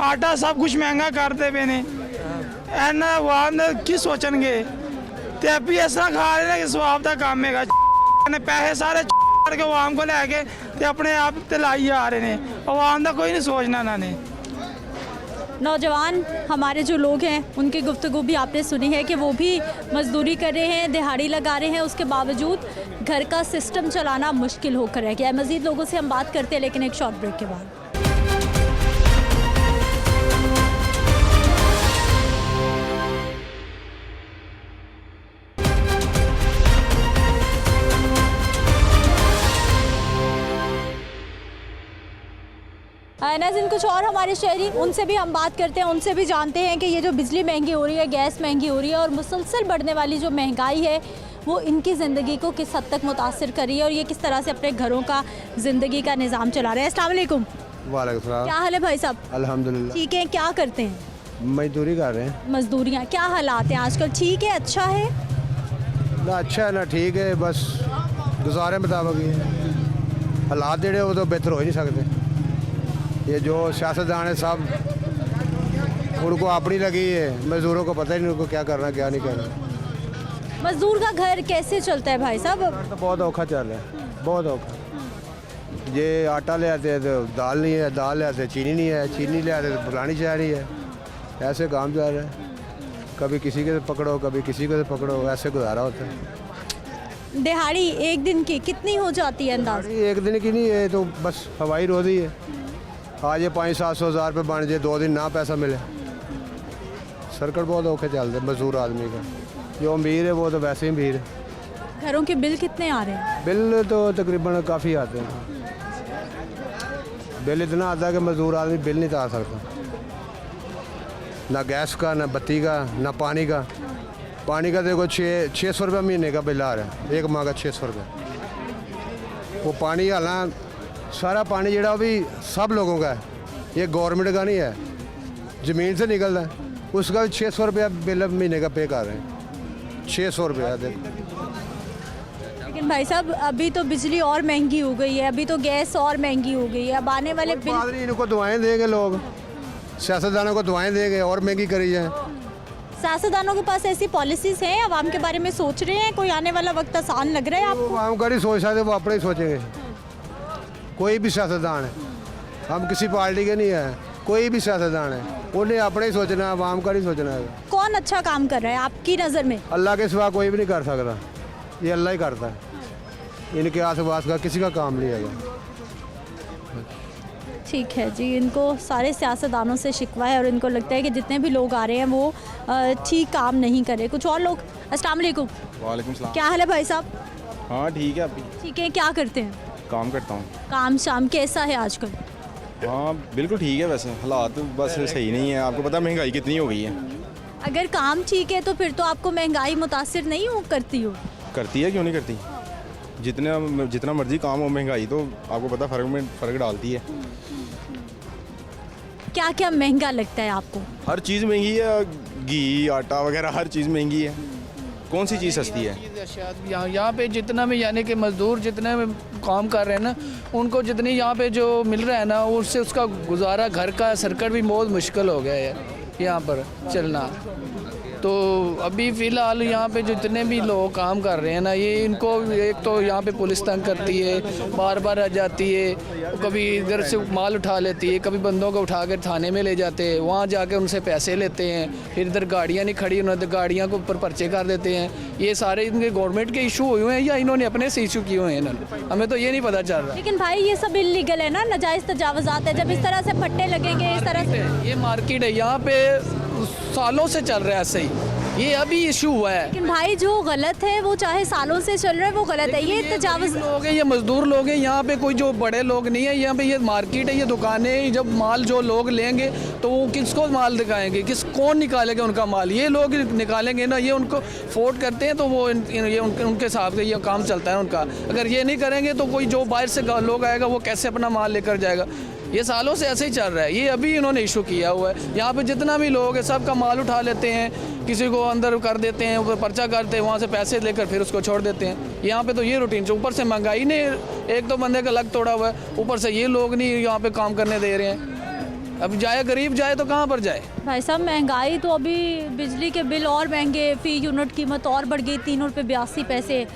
ਆਟਾ ਸਭ ਕੁਝ ਮਹਿੰਗਾ ਕਰਦੇ ਪਏ ਨੇ। ਇਹਨਾਂ ਆਵਾਮ ਕੀ ਸੋਚਣਗੇ? ਤੇ ਆਪੀ ਇਸ ਤਰ੍ਹਾਂ ਖਾ ਰਹੇ ਨੇ ਕਿ ਸਵਾਬ ਦਾ ਕੰਮ ਹੈਗਾ। ਨੇ ਪੈਸੇ ਸਾਰੇ ਕਰਕੇ ਆਵਾਮ ਕੋ ਲੈ ਕੇ ਤੇ ਆਪਣੇ ਆਪ ਤੇ ਲਾਈ ਆ ਰਹੇ ਨੇ। ਆਵਾਮ ਦਾ ਕੋਈ ਨਹੀਂ ਸੋਚਣਾ ਇਹਨਾਂ ਨੇ। नौजवान हमारे जो लोग हैं उनकी गुफ्तगू भी आपने सुनी है कि वो भी मजदूरी कर रहे हैं, दिहाड़ी लगा रहे हैं, उसके बावजूद घर का सिस्टम चलाना मुश्किल होकर रह गया है। मज़ीद लोगों से हम बात करते हैं, लेकिन एक शॉर्ट ब्रेक के बाद। नाज़रीन, कुछ और हमारे शहरी, उनसे भी हम बात करते हैं, उनसे भी जानते हैं कि ये जो बिजली महंगी हो रही है, गैस महंगी हो रही है और मुसलसल बढ़ने वाली जो महंगाई है वो इनकी ज़िंदगी को किस हद तक मुतासिर कर रही है और ये किस तरह से अपने घरों का ज़िंदगी का निज़ाम चला रहे हैं। अस्सलाम वालेकुम। वालेकुम सलाम। क्या हाल है भाई साहब? अल्हम्दुलिल्लाह। ठीक है, क्या करते हैं? मजदूरी कर रहे हैं। मजदूरियाँ, क्या हालात हैं आजकल? ठीक है, अच्छा है? ना अच्छा है ना ठीक है, बस गुजारे मुताबिक ही है। हालात जेड़े वो तो बेहतर हो ही नहीं सकते। ये जो सियासतदान है सब उनको अपनी लगी है, मजदूरों को पता ही नहीं उनको क्या करना क्या नहीं करना। मजदूर का घर कैसे चलता है भाई साहब? तो बहुत औखा चल रहा है, बहुत औखा। ये आटा ले आते हैं तो दाल नहीं है, दाल ले आते हैं चीनी नहीं है, चीनी ले आते तो पुरानी चाय नहीं है। ऐसे काम चल रहा है, कभी किसी के पकड़ो कभी किसी को पकड़ो, ऐसे गुजारा होता है। दिहाड़ी एक दिन की कितनी हो जाती है अंदाज? एक दिन की नहीं है, तो बस हवाई रोज़ी है। आज ये 500-700 हज़ार रुपये बन जाए, 2 दिन ना पैसा मिले। सर्कट बहुत औखे चलते मजदूर आदमी का। जो अमीर है वो तो वैसे ही अमीर है। घरों के बिल कितने आ रहे हैं? बिल तो तकरीबन काफ़ी आते हैं। बिल इतना आता है कि मजदूर आदमी बिल नहीं उतार सकता, ना गैस का, ना बत्ती का, ना पानी का। पानी का देखो 600 रुपये महीने का बिल आ रहा है, एक माह का 600 रुपये। वो पानी हालां सारा पानी जड़ा भी सब लोगों का है, ये गवर्नमेंट का नहीं है, ज़मीन से निकलता है। उसका भी 600 रुपया बिल महीने का पे कर रहे हैं, 600 रुपया। देखो लेकिन भाई साहब अभी तो बिजली और महंगी हो गई है, अभी तो गैस और महंगी हो गई है, अब आने वाले बिल। इनको दुआएं देंगे लोग, सियासतदानों को दुआएं देंगे और महंगी करी जाए। सियासतदानों के पास ऐसी पॉलिसीज़ हैं, आवाम के बारे में सोच रहे हैं? कोई आने वाला वक्त आसान लग रहा है आपको? आवाम का नहीं सोच सकते, वो अपने ही सोचेंगे। कोई भी सियासतदान है, हम किसी पार्टी के नहीं है, कोई भी सियासतदान है, उन्हें अपने ही सोचना है, आवाम का नहीं सोचना है। कौन अच्छा काम कर रहा है आपकी नज़र में? अल्लाह के सिवा कोई भी नहीं कर सकता, ये अल्लाह ही करता है। इनके आस-पास का किसी का काम नहीं है। ठीक है जी, इनको सारे सियासतदानों से शिकवा है और इनको लगता है कि जितने भी लोग आ रहे हैं वो ठीक काम नहीं करे। कुछ और लोग। अस्सलाम वालेकुम। वालेकुम सलाम। क्या हाल है भाई साहब? हाँ ठीक है अभी। ठीक है, क्या करते हैं? काम करता हूँ। काम शाम कैसा है आजकल? हाँ बिल्कुल ठीक है, वैसे हालात बस सही नहीं है। आपको पता महंगाई कितनी हो गई है। अगर काम ठीक है तो फिर तो आपको महंगाई मुतासिर नहीं हो करती हो? करती है, क्यों नहीं करती। जितना मर्जी काम हो, महंगाई तो आपको पता फ़र्क डालती है। क्या क्या महंगा लगता है आपको? हर चीज़ महंगी है, घी आटा वगैरह हर चीज़ महंगी है। कौन सी चीज़ सस्ती है? यहाँ पे जितना भी यानी कि मज़दूर जितने भी काम कर रहे हैं ना, उनको जितनी यहाँ पे जो मिल रहा है ना, उससे उसका गुजारा घर का सर्कट भी बहुत मुश्किल हो गया है यहाँ पर चलना। तो अभी फ़िलहाल यहाँ पे जितने भी लोग काम कर रहे हैं ना, ये इनको एक तो यहाँ पे पुलिस तंग करती है, बार बार आ जाती है, कभी इधर से माल उठा लेती है, कभी बंदों को उठा कर थाने में ले जाते हैं, वहाँ जाके उनसे पैसे लेते हैं, फिर इधर गाड़ियाँ नहीं खड़ी, उन्होंने गाड़ियाँ को ऊपर पर्चे कर देते हैं। ये सारे इनके गवर्नमेंट के इशू हुए हैं या इन्होंने अपने से इशू किए हुए हैं इन्होंने, हमें तो ये नहीं पता चल रहा। लेकिन भाई ये सब इलीगल है ना, नाजायज़ तजावुज़ात है। जब इस तरह से पट्टे लगेंगे, इस तरह से ये मार्केट है, यहाँ पे सालों से चल रहा है ऐसे ही, ये अभी इशू हुआ है। लेकिन भाई जो गलत है वो चाहे सालों से चल रहा है, वो गलत है। ये तजावुज़ लोग हैं, ये मजदूर लोग हैं, यहाँ पे कोई जो बड़े लोग नहीं है। यहाँ पे ये मार्केट है, ये दुकानें, जब माल जो लोग लेंगे तो वो किसको माल दिखाएंगे, कौन निकालेगा उनका माल? ये लोग निकालेंगे ना, ये उनको फोर्ट करते हैं तो वो ये उनके हिसाब से ये काम चलता है उनका। अगर ये नहीं करेंगे तो कोई जो बाहर से लोग आएगा वो कैसे अपना माल लेकर जाएगा? ये सालों से ऐसे ही चल रहा है, ये अभी इन्होंने इशू किया हुआ है। यहाँ पे जितना भी लोग है सबका माल उठा लेते हैं, किसी को अंदर कर देते हैं, ऊपर पर्चा करते हैं, वहाँ से पैसे लेकर फिर उसको छोड़ देते हैं। यहाँ पे तो ये रूटीन, ऊपर से महंगाई ने एक तो बंदे का लग तोड़ा हुआ है, ऊपर से ये लोग नहीं यहाँ पे काम करने दे रहे हैं। अब जाए गरीब जाए तो कहाँ पर जाए? भाई साहब महंगाई तो अभी बिजली के बिल और महंगे, फ़ी यूनिट कीमत और बढ़ गई, 3 रुपये 82 पैसे,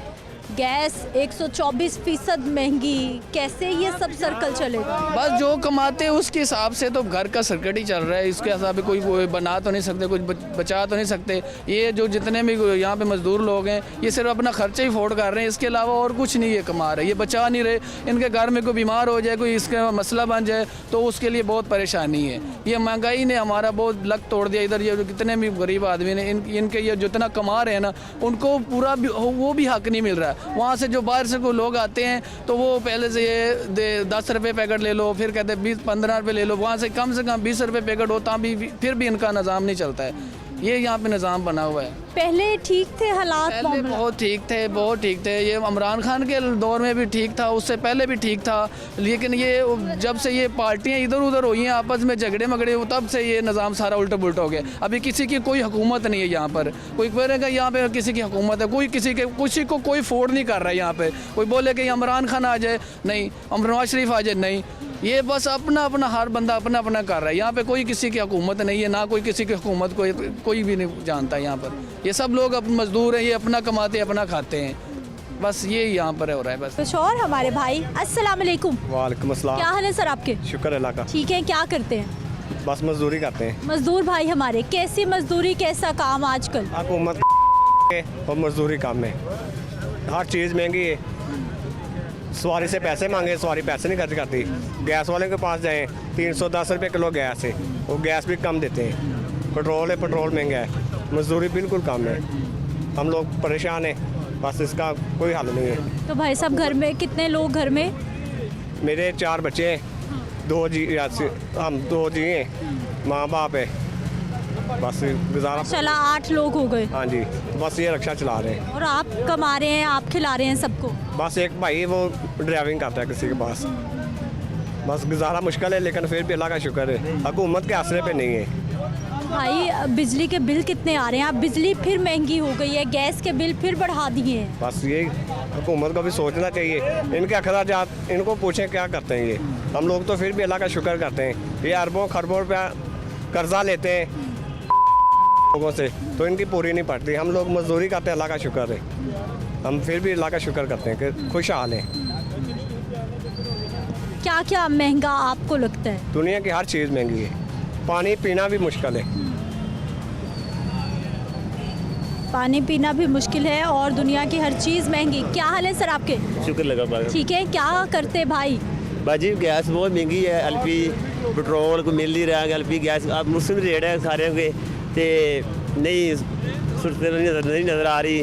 गैस 124% महंगी। कैसे ये सब सर्कल चलेगा? बस जो कमाते हैं उसके हिसाब से तो घर का सर्किट ही चल रहा है। इसके हिसाब से कोई बना तो नहीं सकते, कुछ बचा तो नहीं सकते। ये जो जितने भी यहाँ पे मजदूर लोग हैं, ये सिर्फ अपना खर्चा ही फोड़ कर रहे हैं, इसके अलावा और कुछ नहीं ये कमा रहे, ये बचा नहीं रहे। इनके घर में कोई बीमार हो जाए, कोई इसका मसला बन जाए तो उसके लिए बहुत परेशानी है। ये महंगाई ने हमारा बहुत लक तोड़ दिया। इधर ये कितने भी गरीब आदमी ने इनके ये जितना कमा रहे हैं ना, उनको पूरा वो भी हक नहीं मिल रहा है। वहाँ से जो बाहर से कोई लोग आते हैं तो वो पहले से ये 10 रुपये पैकेट ले लो, फिर कहते हैं 20-15 रुपये ले लो, वहाँ से कम 20 रुपये पैकेट होता भी फिर भी इनका निज़ाम नहीं चलता है। ये यहाँ पे निज़ाम बना हुआ है। पहले ठीक थे हालात? पहले बहुत ठीक थे, बहुत ठीक थे। ये इमरान खान के दौर में भी ठीक था, उससे पहले भी ठीक था। लेकिन ये जब से ये पार्टियाँ इधर उधर हुई हैं, आपस में झगड़े मगड़े, तब से ये निज़ाम सारा उल्टा पुल्टा हो गया। अभी किसी की कोई हुकूमत नहीं है यहाँ पर। कोई कहेगा यहाँ पे किसी की हुकूमत है, कोई किसी को कोई फोर्ड नहीं कर रहा है यहाँ पे। कोई बोले कि इमरान खान आ जाए, नहीं। नवाज शरीफ आ जाए, नहीं। ये बस अपना अपना हर बंदा अपना अपना कर रहा है। यहाँ पे कोई किसी की हुकूमत नहीं है, ना कोई किसी की हुकूमत कोई भी नहीं जानता यहाँ पर। ये सब लोग मजदूर हैं, ये अपना कमाते अपना खाते हैं, बस ये यहाँ पर हो रहा है बस। कुछ और हमारे भाई, अस्सलाम वालेकुम। वालेकुम अस्सलाम। क्या हाल है सर आपके? शुक्र अल्लाह का। ठीक है, क्या करते हैं? बस मजदूरी करते हैं। मजदूर भाई हमारे, कैसी मजदूरी, कैसा काम आजकल? हुकूमत और मजदूरी काम में हर चीज़ महंगी है। सवारी से पैसे मांगे, सवारी पैसे नहीं खर्च करती। गैस वाले के पास जाएं, 310 रुपये किलो गैस है, वो गैस भी कम देते हैं। पेट्रोल है, पेट्रोल महंगा है। मजदूरी बिल्कुल कम है, हम लोग परेशान हैं, बस इसका कोई हल नहीं है। तो भाई साहब घर में कितने लोग? घर में मेरे 4 बच्चे हैं, 2 जी, हम 2 जी हैं, माँ बाप है, बस गुजारा। चला 8 लोग हो गए। हाँ जी, बस ये रिक्शा चला रहे हैं। और आप कमा रहे हैं, आप खिला रहे हैं सबको? बस एक भाई वो ड्राइविंग करता है किसी के पास, बस गुजारा मुश्किल है, लेकिन फिर भी अल्लाह का शुक्र है, हुकूमत के आसरे पे नहीं है। भाई बिजली के बिल कितने आ रहे हैं? अब बिजली फिर महंगी हो गई है, गैस के बिल फिर बढ़ा दिए हैं। बस ये हुकूमत को भी सोचना चाहिए, इनके अखराजात इनको पूछें क्या करते हैं ये। हम लोग तो फिर भी अल्लाह का शुक्र करते हैं। ये अरबों खरबों रुपया कर्जा लेते हैं लोगों से, तो इनकी पूरी नहीं पड़ती। हम लोग मजदूरी करते हैं, अल्लाह का शुक्र है, हम फिर भी अल्लाह का शुक्र करते हैं कि खुशहाल हैं। क्या क्या महंगा आपको लगता है? दुनिया की हर चीज़ महंगी है, पानी पीना भी मुश्किल है। पानी पीना भी मुश्किल है और दुनिया की हर चीज़ महंगी। क्या हाल है सर आपके? शुक्र लगा। ठीक है, क्या करते भाई? बाजी गैस बहुत महंगी है, एलपी पेट्रोल को मिल नहीं रहा, एलपी गैस अब मुस्लिम रेट है सारे के, तो नहीं सुरते नहीं नज़र आ रही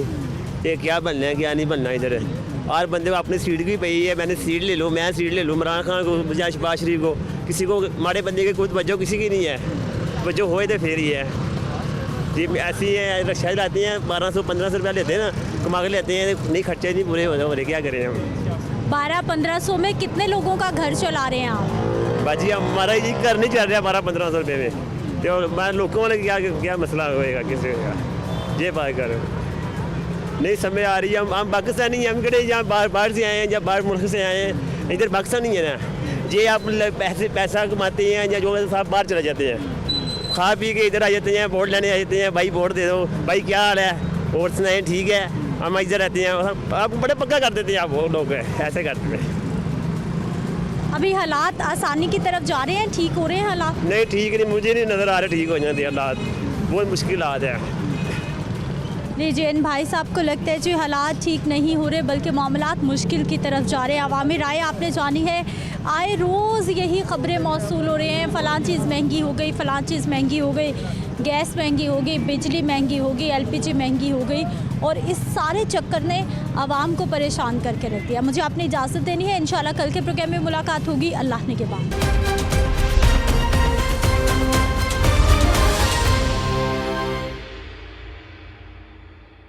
कि क्या बनना है क्या नहीं बनना इधर। और बंदे को अपनी सीट भी पई है, मैंने सीट ले लो, मैं सीट ले लूँ, इमरान खान को बजाय शहबाज शरीफ को, किसी को माड़े बंदे की कोई वजह किसी की नहीं है, वजह होए तो फिर ही है। जी ऐसी है, रिक्शा चलाती हैं 1200-1500 रुपया लेते हैं ना, कमा के लेते हैं, नहीं खर्चे नहीं पूरे हो रहे, क्या करें हम। 1200-1500 में कितने लोगों का घर चला रहे हैं आप? बाजी हमारा ये घर नहीं चल रहा 1200-1500 रुपये में, तो मैं लोगों वाले क्या मसला होएगा किसी का, ये बात करो। नहीं समझ आ रही है। हम पाकिस्तानी हैं, हम कड़े यहाँ बाहर से आए हैं या बाहर मुल्क से आए हैं, इधर पाकिस्तान नहीं है ना। ये आप पैसा कमाते हैं या जो साहब बाहर चले जाते हैं, खा पी के इधर आ जाते हैं, वोट लेने आ जाते हैं, भाई वोट दे दो, भाई क्या हाल है, वोट सुनाए, ठीक है, हम इधर रहते हैं। आप बड़े पक्का कर देते हैं, आप वो लोग ऐसे करते हैं। अभी हालात आसानी की तरफ जा रहे हैं, ठीक हो रहे हैं हालात? नहीं ठीक नहीं, मुझे नहीं नज़र आ रहा ठीक हो जाते हालात, बहुत मुश्किल हालात है। नहीं जैन भाई साहब को लगता है जी हालात ठीक नहीं हो रहे बल्कि मामलात मुश्किल की तरफ जा रहे हैं। अवामी राय आपने जानी है, आए रोज़ यही ख़बरें मौसूल हो रहे हैं, फ़लाँ चीज़ महंगी हो गई, फ़लाँ चीज़ महंगी हो गई, गैस महंगी हो गई, बिजली महंगी हो गई, LPG महंगी हो गई, और इस सारे चक्कर ने आवाम को परेशान करके रख दिया। मुझे अपनी इजाज़त देनी है, इंशाल्लाह कल के प्रोग्राम में मुलाकात होगी। अल्लाह ने के बाद।